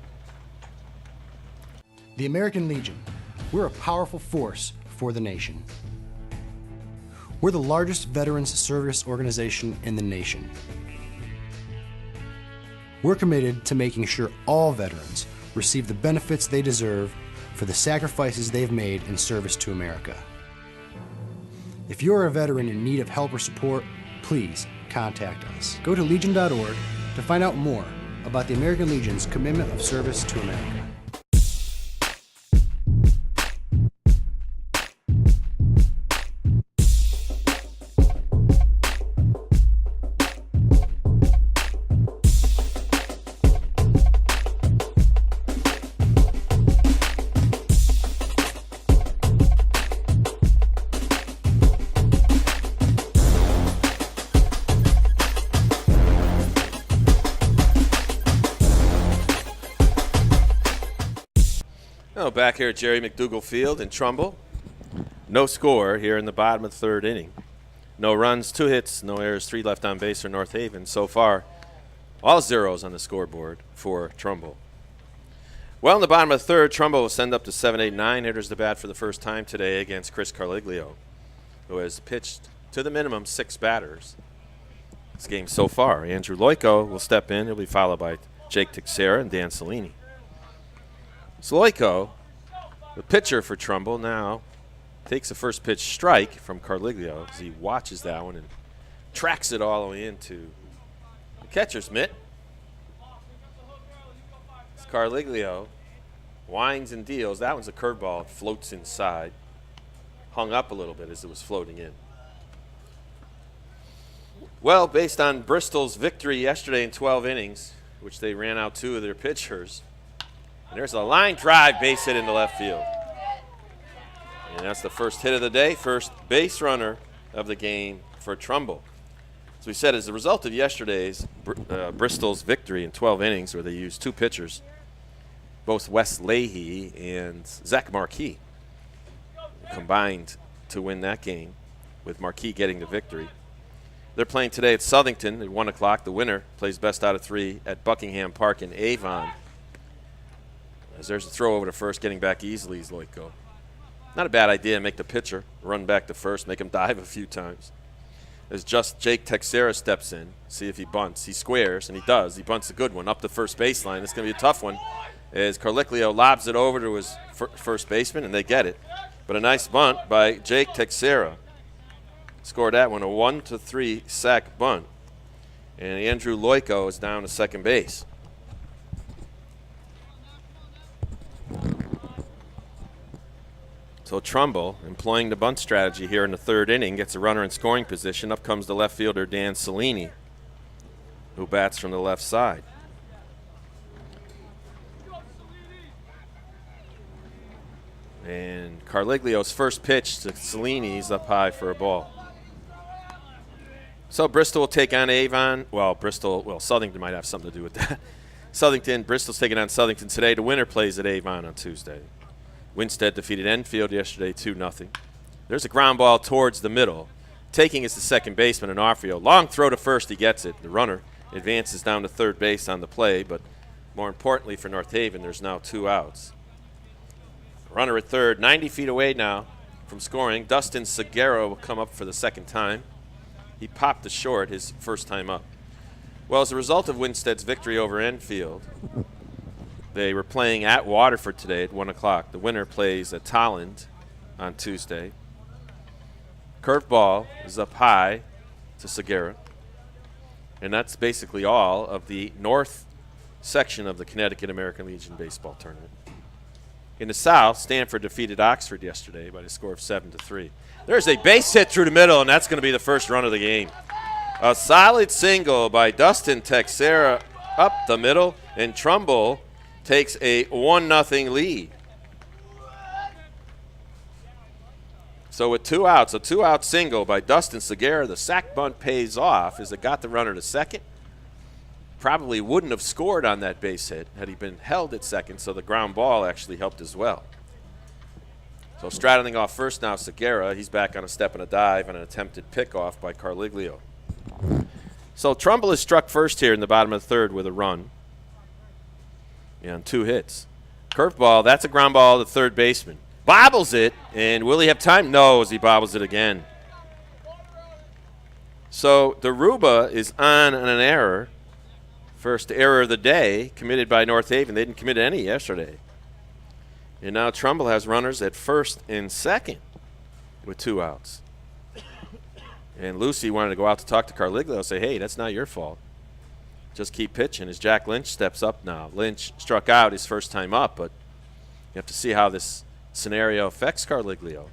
The American Legion. We're a powerful force for the nation. We're the largest veterans service organization in the nation. We're committed to making sure all veterans receive the benefits they deserve for the sacrifices they've made in service to America. If you're a veteran in need of help or support, please contact us. Go to legion.org to find out more about the American Legion's commitment of service to America.
Back here at Jerry McDougall Field in Trumbull. No score here in the bottom of the third inning. No runs, 2 hits, no errors, 3 left on base for North Haven. So far, all zeros on the scoreboard for Trumbull. Well, in the bottom of the third, Trumbull will send up to 7, 8, 9 hitters to bat for the first time today against Chris Carliglio, who has pitched to the minimum 6 batters this game so far. Andrew Loiko will step in. He'll be followed by Jake Teixeira and Dan Cellini. So Loiko, the pitcher for Trumbull, now takes a first pitch strike from Carliglio as he watches that one and tracks it all the way into the catcher's mitt. As Carliglio winds and deals. That one's a curveball. It floats inside. Hung up a little bit as it was floating in. Well, based on Bristol's victory yesterday in 12 innings, which they ran out 2 of their pitchers, and there's a line drive base hit into left field. And that's the first hit of the day, first base runner of the game for Trumbull. As we said, as a result of yesterday's Bristol's victory in 12 innings, where they used 2 pitchers, both Wes Leahy and Zach Marquis combined to win that game, with Marquis getting the victory. They're playing today at Southington at 1 o'clock. The winner plays best out of 3 at Buckingham Park in Avon. As there's a throw over to first, getting back easily is Loiko. Not a bad idea, make the pitcher run back to first, make him dive a few times. As just Jake Teixeira steps in, see if he bunts. He squares, and he does. He bunts a good one up the first baseline. It's going to be a tough one as Carliglio lobs it over to his first baseman, and they get it. But a nice bunt by Jake Teixeira. Scored that one, a 1-3 sack bunt. And Andrew Loiko is down to second base. So Trumbull, employing the bunt strategy here in the third inning, gets a runner in scoring position. Up comes the left fielder, Dan Cellini, who bats from the left side. And Carliglio's first pitch to Cellini's up high for a ball. So Bristol will take on Avon. Well, Southington might have something to do with that. Bristol's taking on Southington today. The winner plays at Avon on Tuesday. Winstead defeated Enfield yesterday 2-0. There's a ground ball towards the middle. Taking is the second baseman in Arfield. Long throw to first, he gets it. The runner advances down to third base on the play, but more importantly for North Haven, there's now 2 outs. Runner at third, 90 feet away now from scoring. Dustin Segura will come up for the second time. He popped to short his first time up. Well, as a result of Winstead's victory over Enfield, they were playing at Waterford today at 1 o'clock. The winner plays at Tolland on Tuesday. Curveball is up high to Segura. And that's basically all of the north section of the Connecticut American Legion baseball tournament. In the south, Stanford defeated Oxford yesterday by the score of 7-3. There's a base hit through the middle, and that's going to be the first run of the game. A solid single by Dustin Texera up the middle, and Trumbull takes a 1-0 lead. So with 2 outs, a 2-out single by Dustin Segura, the sac bunt pays off as it got the runner to second. Probably wouldn't have scored on that base hit had he been held at second, so the ground ball actually helped as well. So straddling off first now, Segura. He's back on a step and a dive and an attempted pickoff by Carliglio. So Trumbull is struck first here in the bottom of the third with a run and 2 hits. Curveball, that's a ground ball to third baseman. Bobbles it, and will he have time? No, as he bobbles it again. So Daruba is on an error. First error of the day committed by North Haven. They didn't commit any yesterday. And now Trumbull has runners at first and second with 2 outs. And Lucy wanted to go out to talk to Carliglio and say, hey, that's not your fault. Just keep pitching as Jack Lynch steps up now. Lynch struck out his first time up, but you have to see how this scenario affects Carliglio.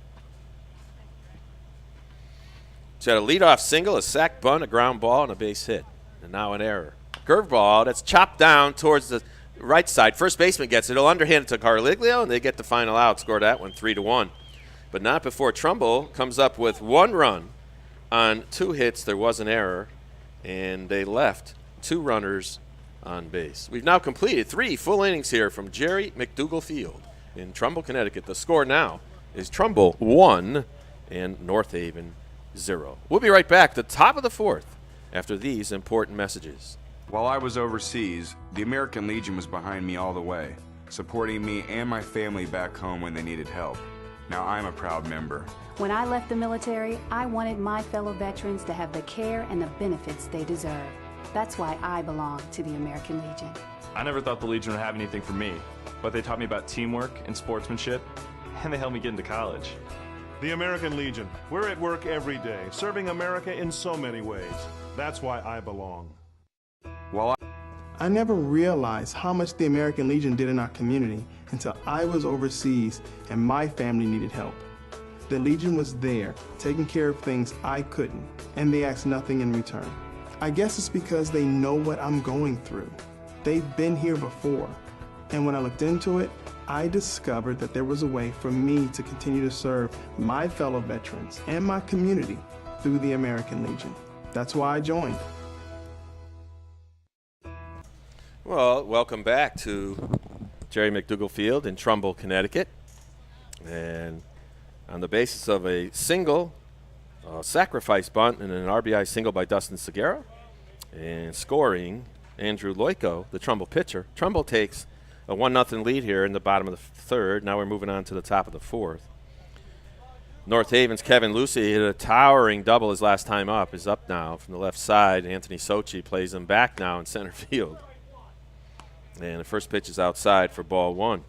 He's got a leadoff single, a sac bunt, a ground ball, and a base hit. And now an error. Curveball that's chopped down towards the right side. First baseman gets it. He'll underhand it to Carliglio, and they get the final out. Score that one 3-1. But not before Trumbull comes up with 1 run on 2 hits. There was an error, and they left 2 runners on base. We've now completed 3 full innings here from Jerry McDougall Field in Trumbull, Connecticut. The score now is Trumbull 1 and North Haven 0. We'll be right back, the top of the 4th, after these important messages.
While I was overseas, the American Legion was behind me all the way, supporting me and my family back home when they needed help. Now I'm a proud member.
When I left the military, I wanted my fellow veterans to have the care and the benefits they deserve. That's why I belong to the American Legion.
I never thought the Legion would have anything for me, but they taught me about teamwork and sportsmanship, and they helped me get into college.
The American Legion. We're at work every day, serving America in so many ways. That's why I belong.
While
I never realized how much the American Legion did in our community until I was overseas and my family needed help. The Legion was there, taking care of things I couldn't, and they asked nothing in return. I guess it's because they know what I'm going through. They've been here before, and when I looked into it, I discovered that there was a way for me to continue to serve my fellow veterans and my community through the American Legion. That's why I joined.
Well, welcome back to Jerry McDougall Field in Trumbull, Connecticut. And on the basis of a single, sacrifice bunt, and an RBI single by Dustin Segura, and scoring Andrew Loiko, the Trumbull pitcher, Trumbull takes a 1-0 lead here in the bottom of the third. Now we're moving on to the top of the 4th. North Haven's Kevin Lucy hit a towering double his last time up. Is up now from the left side. Anthony Sochi plays him back now in center field. And the first pitch is outside for ball 1.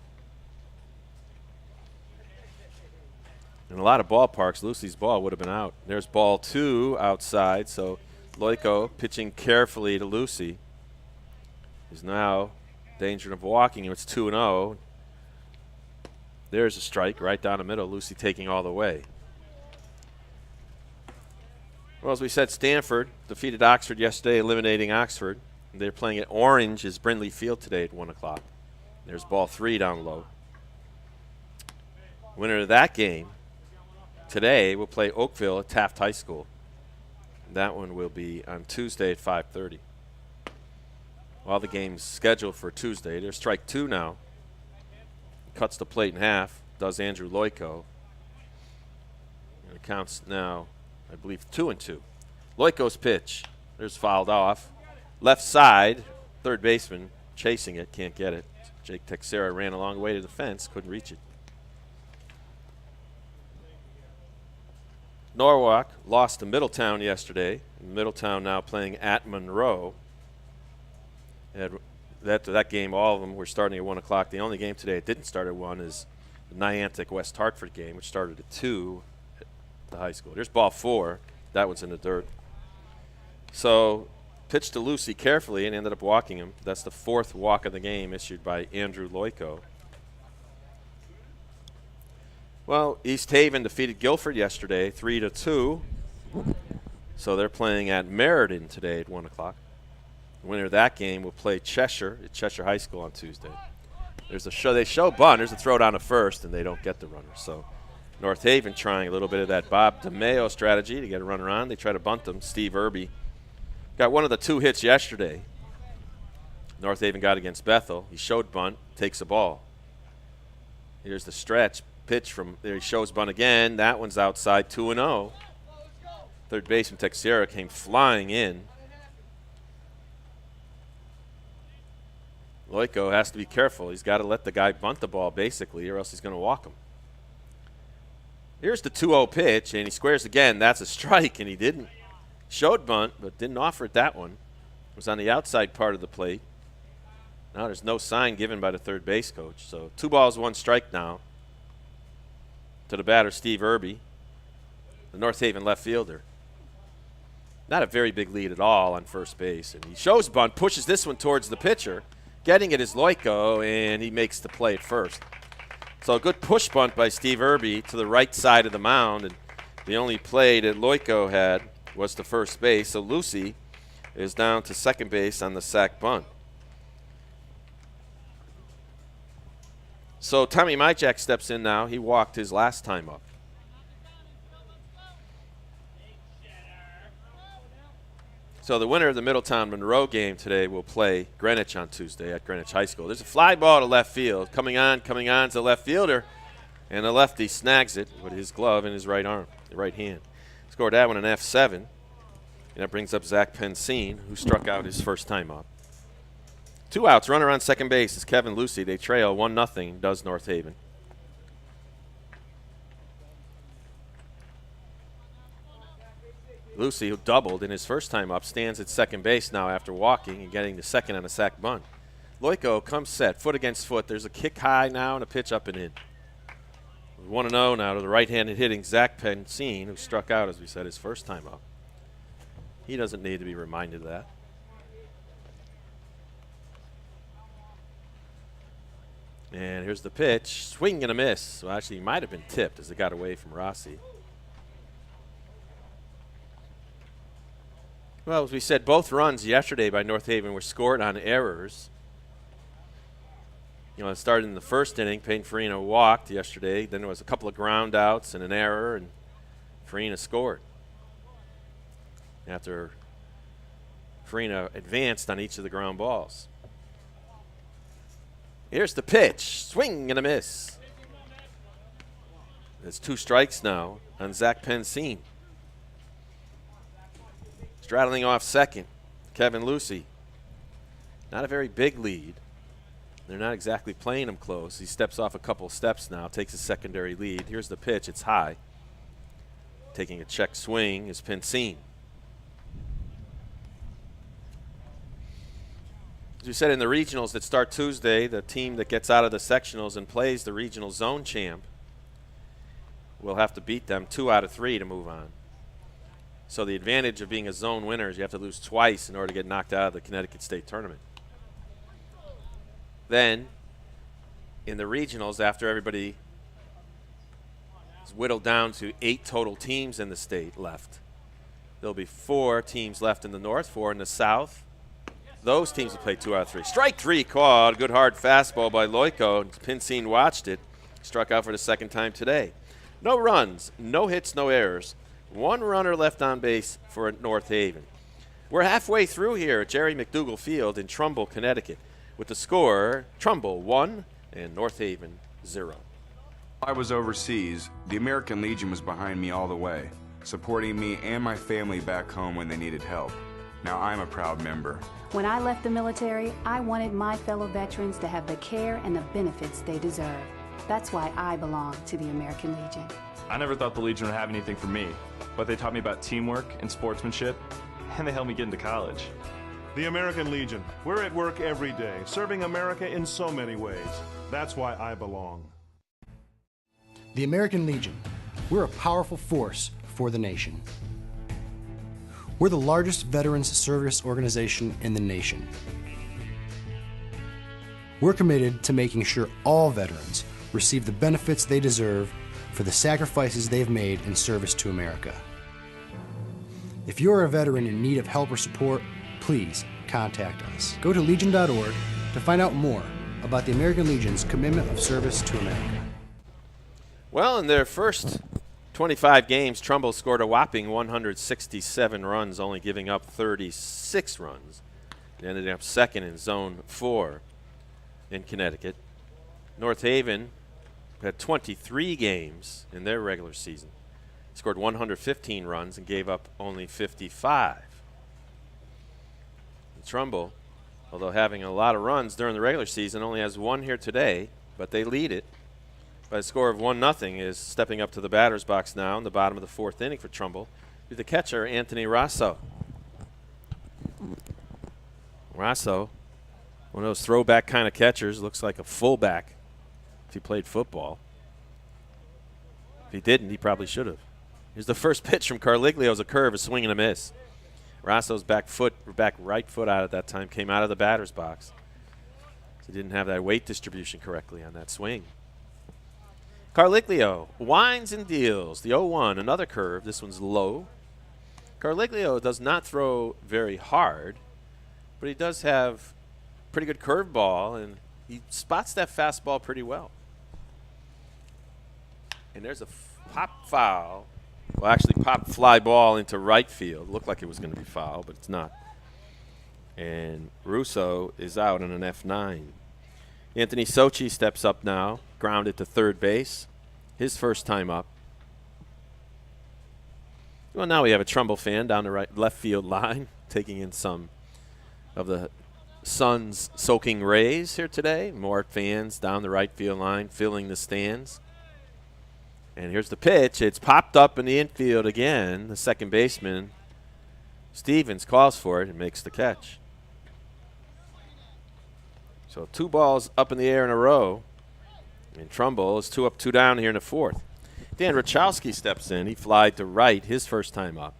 In a lot of ballparks, Lucy's ball would have been out. There's ball 2 outside, so Loiko pitching carefully to Lucy is now danger of walking. It's 2-0. There's a strike right down the middle. Lucy taking all the way. Well, as we said, Stanford defeated Oxford yesterday, eliminating Oxford. They're playing at Orange is Brindley Field today at 1 o'clock. There's ball 3 down low. Winner of that game today will play Oakville at Taft High School. That one will be on Tuesday at 5:30. All the games scheduled for Tuesday. There's strike 2 now. Cuts the plate in half, does Andrew Loico. And it counts now, I believe, 2-2. Loico's pitch. There's fouled off. Left side, third baseman chasing it, can't get it. Jake Texera ran a long way to the fence, couldn't reach it. Norwalk lost to Middletown yesterday. Middletown now playing at Monroe. That game, all of them were starting at 1 o'clock. The only game today that didn't start at 1 is the Niantic West Hartford game, which started at 2 at the high school. There's ball 4. That one's in the dirt. So pitched to Lucy carefully and ended up walking him. That's the 4th walk of the game issued by Andrew Loico. Well, East Haven defeated Guilford yesterday, 3-2. So they're playing at Meriden today at 1 o'clock. The winner of that game will play Cheshire at Cheshire High School on Tuesday. There's a show. They show bunt. There's a throw down to first, and they don't get the runner. So North Haven trying a little bit of that Bob DeMeo strategy to get a runner on. They try to bunt them. Steve Irby got one of the 2 hits yesterday. North Haven got against Bethel. He showed bunt, takes a ball. Here's the stretch pitch from there. He shows bunt again. That one's outside, 2-0. Third baseman Texera came flying in. Loico has to be careful. He's got to let the guy bunt the ball, basically, or else he's going to walk him. Here's the 2-0 pitch, and he squares again. That's a strike, and he didn't. Showed bunt, but didn't offer it that one. It was on the outside part of the plate. Now there's no sign given by the third base coach. So 2 balls, 1 strike now to the batter, Steve Irby, the North Haven left fielder. Not a very big lead at all on first base. And he shows bunt, pushes this one towards the pitcher. Getting it is Loico, and he makes the play at first. So a good push bunt by Steve Irby to the right side of the mound. And the only play that Loico had was to first base. So Lucy is down to second base on the sac bunt. So Tommy Myjack steps in now. He walked his last time up. So the winner of the Middletown-Monroe game today will play Greenwich on Tuesday at Greenwich High School. There's a fly ball to left field. Coming on to the left fielder. And the lefty snags it with his glove in his right arm, the right hand. Scored that one an F7. And that brings up Zach Pensine, who struck out his first time up. 2 outs, runner on second base is Kevin Lucy. They trail 1-0, does North Haven. Lucy, who doubled in his first time up, stands at second base now after walking and getting to second on a sac bunt. Loico comes set, foot against foot. There's a kick high now and a pitch up and in. 1-0 now to the right-handed hitting Zach Pensine, who struck out, as we said, his first time up. He doesn't need to be reminded of that. And here's the pitch. Swing and a miss. Well, actually, he might have been tipped as it got away from Rossi. Well, as we said, both runs yesterday by North Haven were scored on errors. It started in the first inning. Peyton Farina walked yesterday. Then there was a couple of ground outs and an error, and Farina scored. After Farina advanced on each of the ground balls. Here's the pitch. Swing and a miss. There's 2 strikes now on Zach Pensine. Straddling off second, Kevin Lucy. Not a very big lead. They're not exactly playing him close. He steps off a couple steps now, takes a secondary lead. Here's the pitch. It's high. Taking a check swing is Pensine. As we said in the regionals that start Tuesday, the team that gets out of the sectionals and plays the regional zone champ will have to beat them 2 out of 3 to move on. So the advantage of being a zone winner is you have to lose twice in order to get knocked out of the Connecticut State Tournament. Then, in the regionals, after everybody It's whittled down to 8 total teams in the state left. There'll be 4 teams left in the north, 4 in the south. Those teams will play 2 out of 3. Strike 3 called. Good hard fastball by Loiko. Pincine watched it. Struck out for the second time today. No runs, no hits, no errors. 1 runner left on base for North Haven. We're halfway through here at Jerry McDougal Field in Trumbull, Connecticut, with the score Trumbull 1 and North Haven 0.
I was overseas. The American Legion was behind me all the way, supporting me and my family back home when they needed help. Now I'm a proud member.
When I left the military, I wanted my fellow veterans to have the care and the benefits they deserve. That's why I belong to the American Legion.
I never thought the Legion would have anything for me, but they taught me about teamwork and sportsmanship, and they helped me get into college.
The American Legion. We're at work every day, serving America in so many ways. That's why I belong.
The American Legion. We're a powerful force for the nation. We're the largest veterans service organization in the nation. We're committed to making sure all veterans receive the benefits they deserve for the sacrifices they've made in service to America. If you're a veteran in need of help or support, please contact us. Go to legion.org to find out more about the American Legion's commitment of service to America.
Well, in their first 25 games, Trumbull scored a whopping 167 runs, only giving up 36 runs. They ended up second in Zone 4 in Connecticut. North Haven had 23 games in their regular season. Scored 115 runs and gave up only 55. And Trumbull, although having a lot of runs during the regular season, only has 1 here today, but they lead it by a score of 1-0, is stepping up to the batter's box now in the bottom of the 4th inning for Trumbull. The catcher, Anthony Rosso. Rosso, one of those throwback kind of catchers, looks like a fullback if he played football. If he didn't, he probably should have. Here's the first pitch from Carliglio's a curve, a swing and a miss. Rosso's back right foot out at that time, came out of the batter's box. So he didn't have that weight distribution correctly on that swing. Carliglio winds and deals. The 0-1, another curve. This one's low. Carliglio does not throw very hard, but he does have pretty good curveball, and he spots that fastball pretty well. And there's a pop foul. Well, actually, pop fly ball into right field. Looked like it was going to be foul, but it's not. And Russo is out on an F9. Anthony Sochi steps up now, grounded to third base. His first time up. Well, now we have a Trumbull fan down the left field line, taking in some of the sun's soaking rays here today. More fans down the right field line, filling the stands. And here's the pitch. It's popped up in the infield again. The second baseman, Stevens, calls for it and makes the catch. So 2 balls up in the air in a row. And Trumbull is 2 up, 2 down here in the 4th. Dan Rachowski steps in. He flied to right his first time up.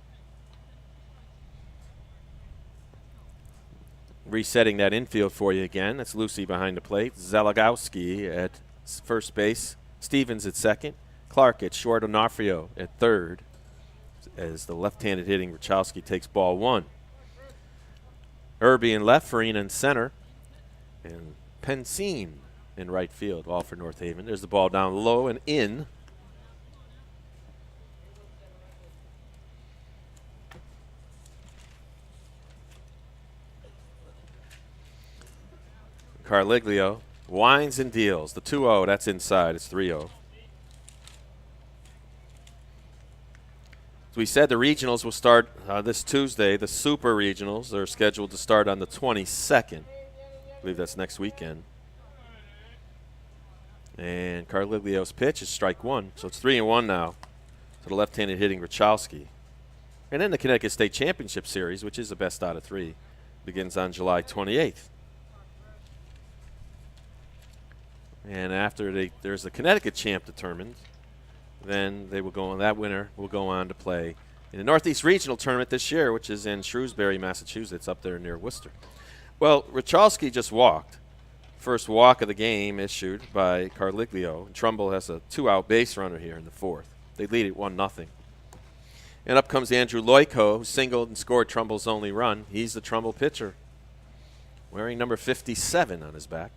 Resetting that infield for you again. That's Lucy behind the plate. Zelagowski at first base. Stevens at second. Clark at short. Onofrio at third. As the left-handed hitting Rachowski takes ball 1. Irby in left. Farina in center. And Pincine in right field, all for North Haven. There's the ball down low and in. Carliglio winds and deals. The 2-0, that's inside. It's 3-0. As we said, the regionals will start this Tuesday. The Super Regionals are scheduled to start on the 22nd. I believe that's next weekend. And Carliglio's pitch is strike 1. So it's 3-1 now to the left-handed hitting Rachowski. And then the Connecticut State Championship Series, which is the best out of 3, begins on July 28th. And after there's the Connecticut champ determined, then they will go on. That winner will go on to play in the Northeast Regional Tournament this year, which is in Shrewsbury, Massachusetts, up there near Worcester. Well, Rachowski just walked. First walk of the game issued by Carliglio. And Trumbull has a 2-out base runner here in the 4th. They lead it 1-0. And up comes Andrew Loiko, who singled and scored Trumbull's only run. He's the Trumbull pitcher, wearing number 57 on his back.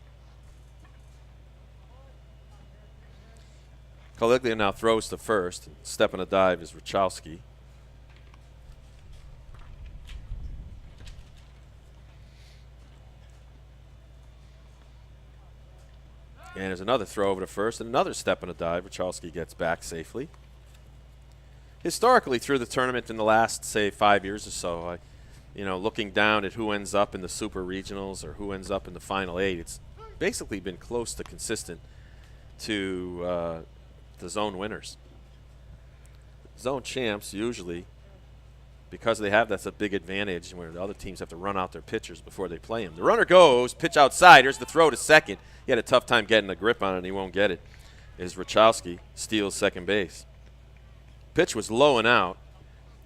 Caliglia now throws to first. Step on a dive is Rachowski. And there's another throw over to first and another step on a dive. Rachowski gets back safely. Historically, through the tournament in the last, say, 5 years or so, looking down at who ends up in the super regionals or who ends up in the final 8, it's basically been close to consistent to the zone winners. Zone champs usually, because they have that's a big advantage where the other teams have to run out their pitchers before they play them. The runner goes, pitch outside. Here's the throw to second. He had a tough time getting a grip on it, and he won't get it. Is Rachowski steals second base. Pitch was low and out.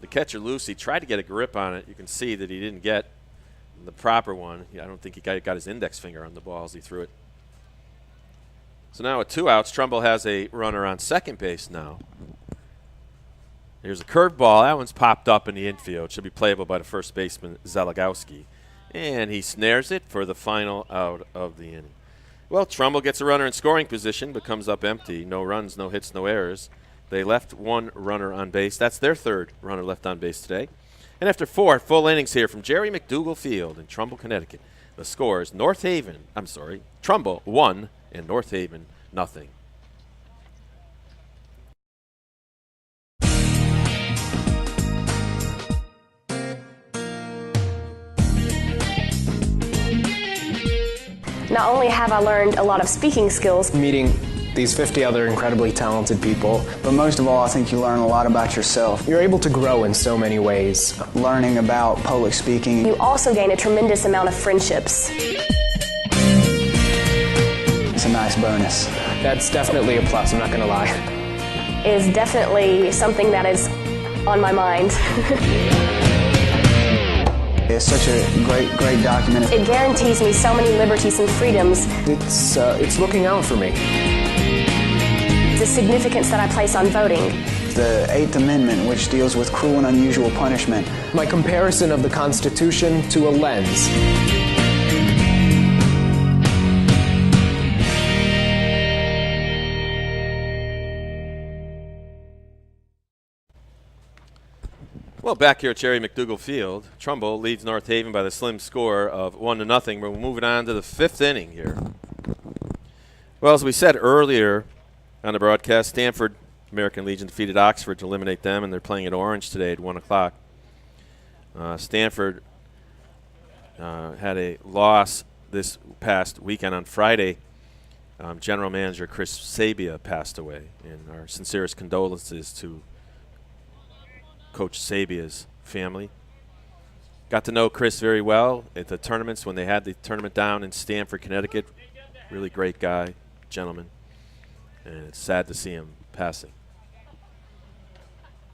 The catcher, Lucy, tried to get a grip on it. You can see that he didn't get the proper one. I don't think he got his index finger on the ball as he threw it. So now with 2 outs, Trumbull has a runner on second base now. Here's a curveball. That one's popped up in the infield. Should be playable by the first baseman, Zalagowski. And he snares it for the final out of the inning. Well, Trumbull gets a runner in scoring position, but comes up empty. No runs, no hits, no errors. They left 1 runner on base. That's their 3rd runner left on base today. And after 4 full innings here from Jerry McDougal Field in Trumbull, Connecticut, the score is Trumbull 1 and North Haven 0.
Not only have I learned a lot of speaking skills,
meeting these 50 other incredibly talented people,
but most of all, I think you learn a lot about yourself.
You're able to grow in so many ways.
Learning about public speaking.
You also gain a tremendous amount of friendships.
It's a nice bonus.
That's definitely a plus, I'm not going to lie.
Is definitely something that is on my mind.
It's such a great document.
It guarantees me so many liberties and freedoms.
It's looking out for me.
The significance that I place on voting.
The 8th Amendment, which deals with cruel and unusual punishment.
My comparison of the Constitution to a lens.
Well, back here at Jerry McDougal Field, Trumbull leads North Haven by the slim score of 1-0. We're moving on to the 5th inning here. Well, as we said earlier on the broadcast, Stanford American Legion defeated Oxford to eliminate them, and they're playing at Orange today at 1 o'clock. Stanford had a loss this past weekend on Friday. General Manager Chris Sabia passed away, and our sincerest condolences to Coach Sabia's family. Got to know Chris very well at the tournaments when they had the tournament down in Stamford, Connecticut. Really great guy, gentleman. And it's sad to see him passing.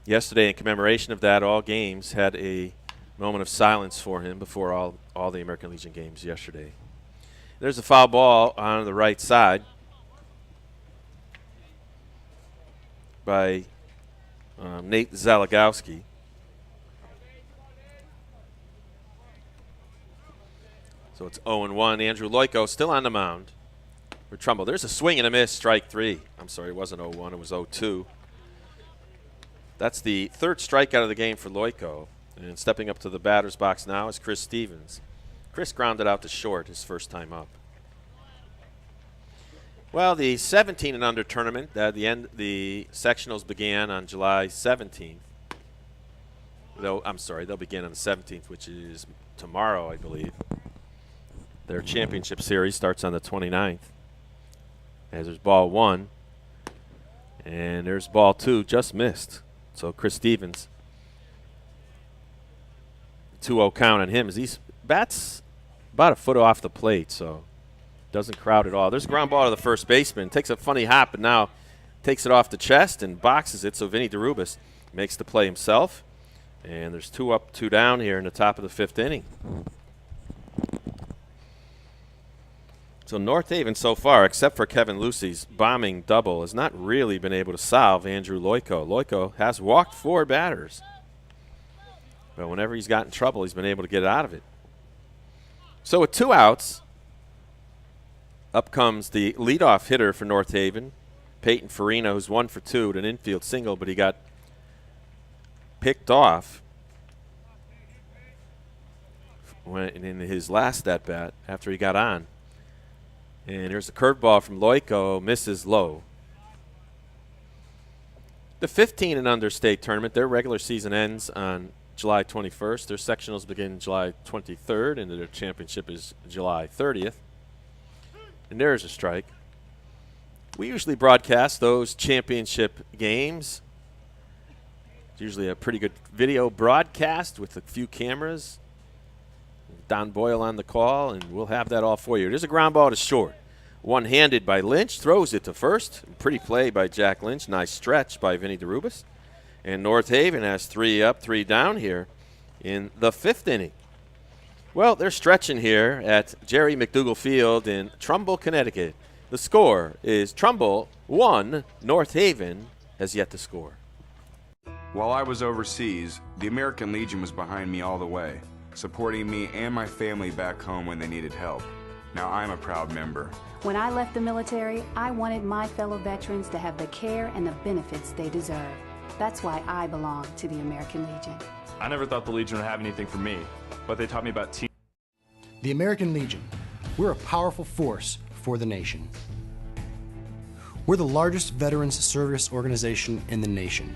Yesterday, in commemoration of that, all games had a moment of silence for him before all the American Legion games yesterday. There's a foul ball on the right side by Nate Zalagowski. So it's 0-1. Andrew Loiko still on the mound for Trumbull. There's a swing and a miss, strike 3. I'm sorry, it wasn't 0-1, it was 0-2. That's the 3rd strikeout of the game for Loiko. And stepping up to the batter's box now is Chris Stevens. Chris grounded out to short his first time up. Well, the 17 and under tournament, the sectionals began on July 17th. They'll begin on the 17th, which is tomorrow, I believe. Their championship series starts on the 29th. As there's ball 1, and there's ball 2, just missed. So Chris Stevens, 2-0 count on him as he bats about a foot off the plate, so doesn't crowd at all. There's a ground ball to the first baseman. Takes a funny hop, but now takes it off the chest and boxes it. So Vinny DeRubis makes the play himself. And there's 2 up, 2 down here in the top of the 5th inning. So North Haven so far, except for Kevin Lucy's bombing double, has not really been able to solve Andrew Loico. Loico has walked 4 batters. But whenever he's got in trouble, he's been able to get out of it. So with 2 outs, up comes the leadoff hitter for North Haven, Peyton Farina, who's 1 for 2 with an infield single, but he got picked off in his last at-bat after he got on. And here's a curveball from Loico, misses low. The 15 and under state tournament, their regular season ends on July 21st. Their sectionals begin July 23rd, and their championship is July 30th. And there's a strike. We usually broadcast those championship games. It's usually a pretty good video broadcast with a few cameras. Don Boyle on the call, and we'll have that all for you. There's a ground ball to short. One-handed by Lynch, throws it to first. Pretty play by Jack Lynch. Nice stretch by Vinny DeRubis. And North Haven has 3 up, 3 down here in the 5th inning. Well, they're stretching here at Jerry McDougal Field in Trumbull, Connecticut. The score is Trumbull 1, North Haven has yet to score.
While I was overseas, the American Legion was behind me all the way, supporting me and my family back home when they needed help. Now I'm a proud member.
When I left the military, I wanted my fellow veterans to have the care and the benefits they deserve. That's why I belong to the American Legion.
I never thought the Legion would have anything for me, but they taught me about team.
The American Legion. We're a powerful force for the nation. We're the largest veterans service organization in the nation.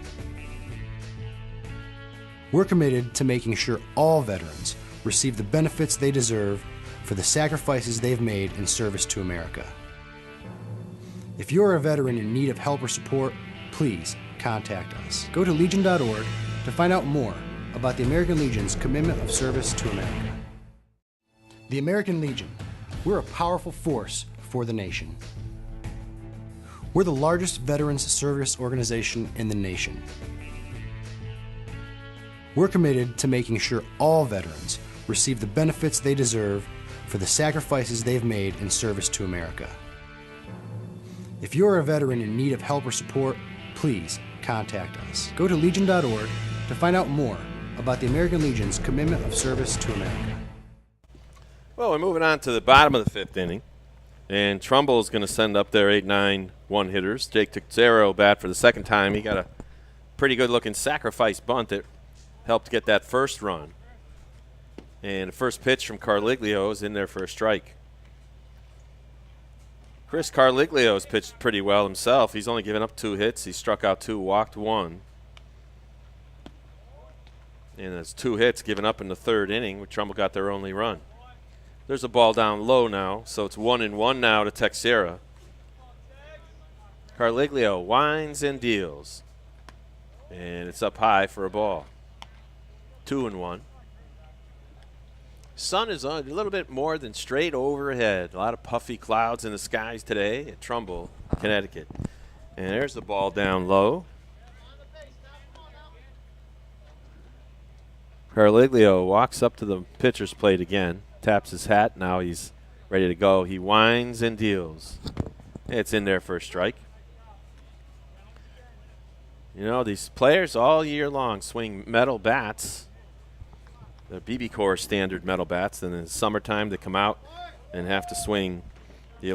We're committed to making sure all veterans receive the benefits they deserve for the sacrifices they've made in service to America. If you're a veteran in need of help or support, please contact us. Go to legion.org to find out more about the American Legion's commitment of service to America. The American Legion. We're a powerful force for the nation. We're the largest veterans service organization in the nation. We're committed to making sure all veterans receive the benefits they deserve for the sacrifices they've made in service to America. If you're a veteran in need of help or support, please contact us. Go to legion.org to find out more about the American Legion's commitment of service to America.
Well, we're moving on to the bottom of the 5th inning, and Trumbull is going to send up their 8-9 one-hitters. Jake Texero bat for the 2nd time. He got a pretty good-looking sacrifice bunt that helped get that first run. And the first pitch from Carliglio is in there for a strike. Chris Carliglio's pitched pretty well himself. He's only given up 2 hits. He struck out 2, walked 1. And that's 2 hits given up in the 3rd inning, where Trumbull got their only run. There's a ball down low now, so it's 1-1 now to Texera. Carliglio winds and deals. And it's up high for a ball. 2-1. Sun is on a little bit more than straight overhead. A lot of puffy clouds in the skies today at Trumbull, Connecticut. And there's the ball down low. Carliglio walks up to the pitcher's plate again, taps his hat. Now he's ready to go. He winds and deals. It's in there for a strike. You know, these players all year long swing metal bats. The BB Corps standard metal bats, and in the summertime they come out and have to swing the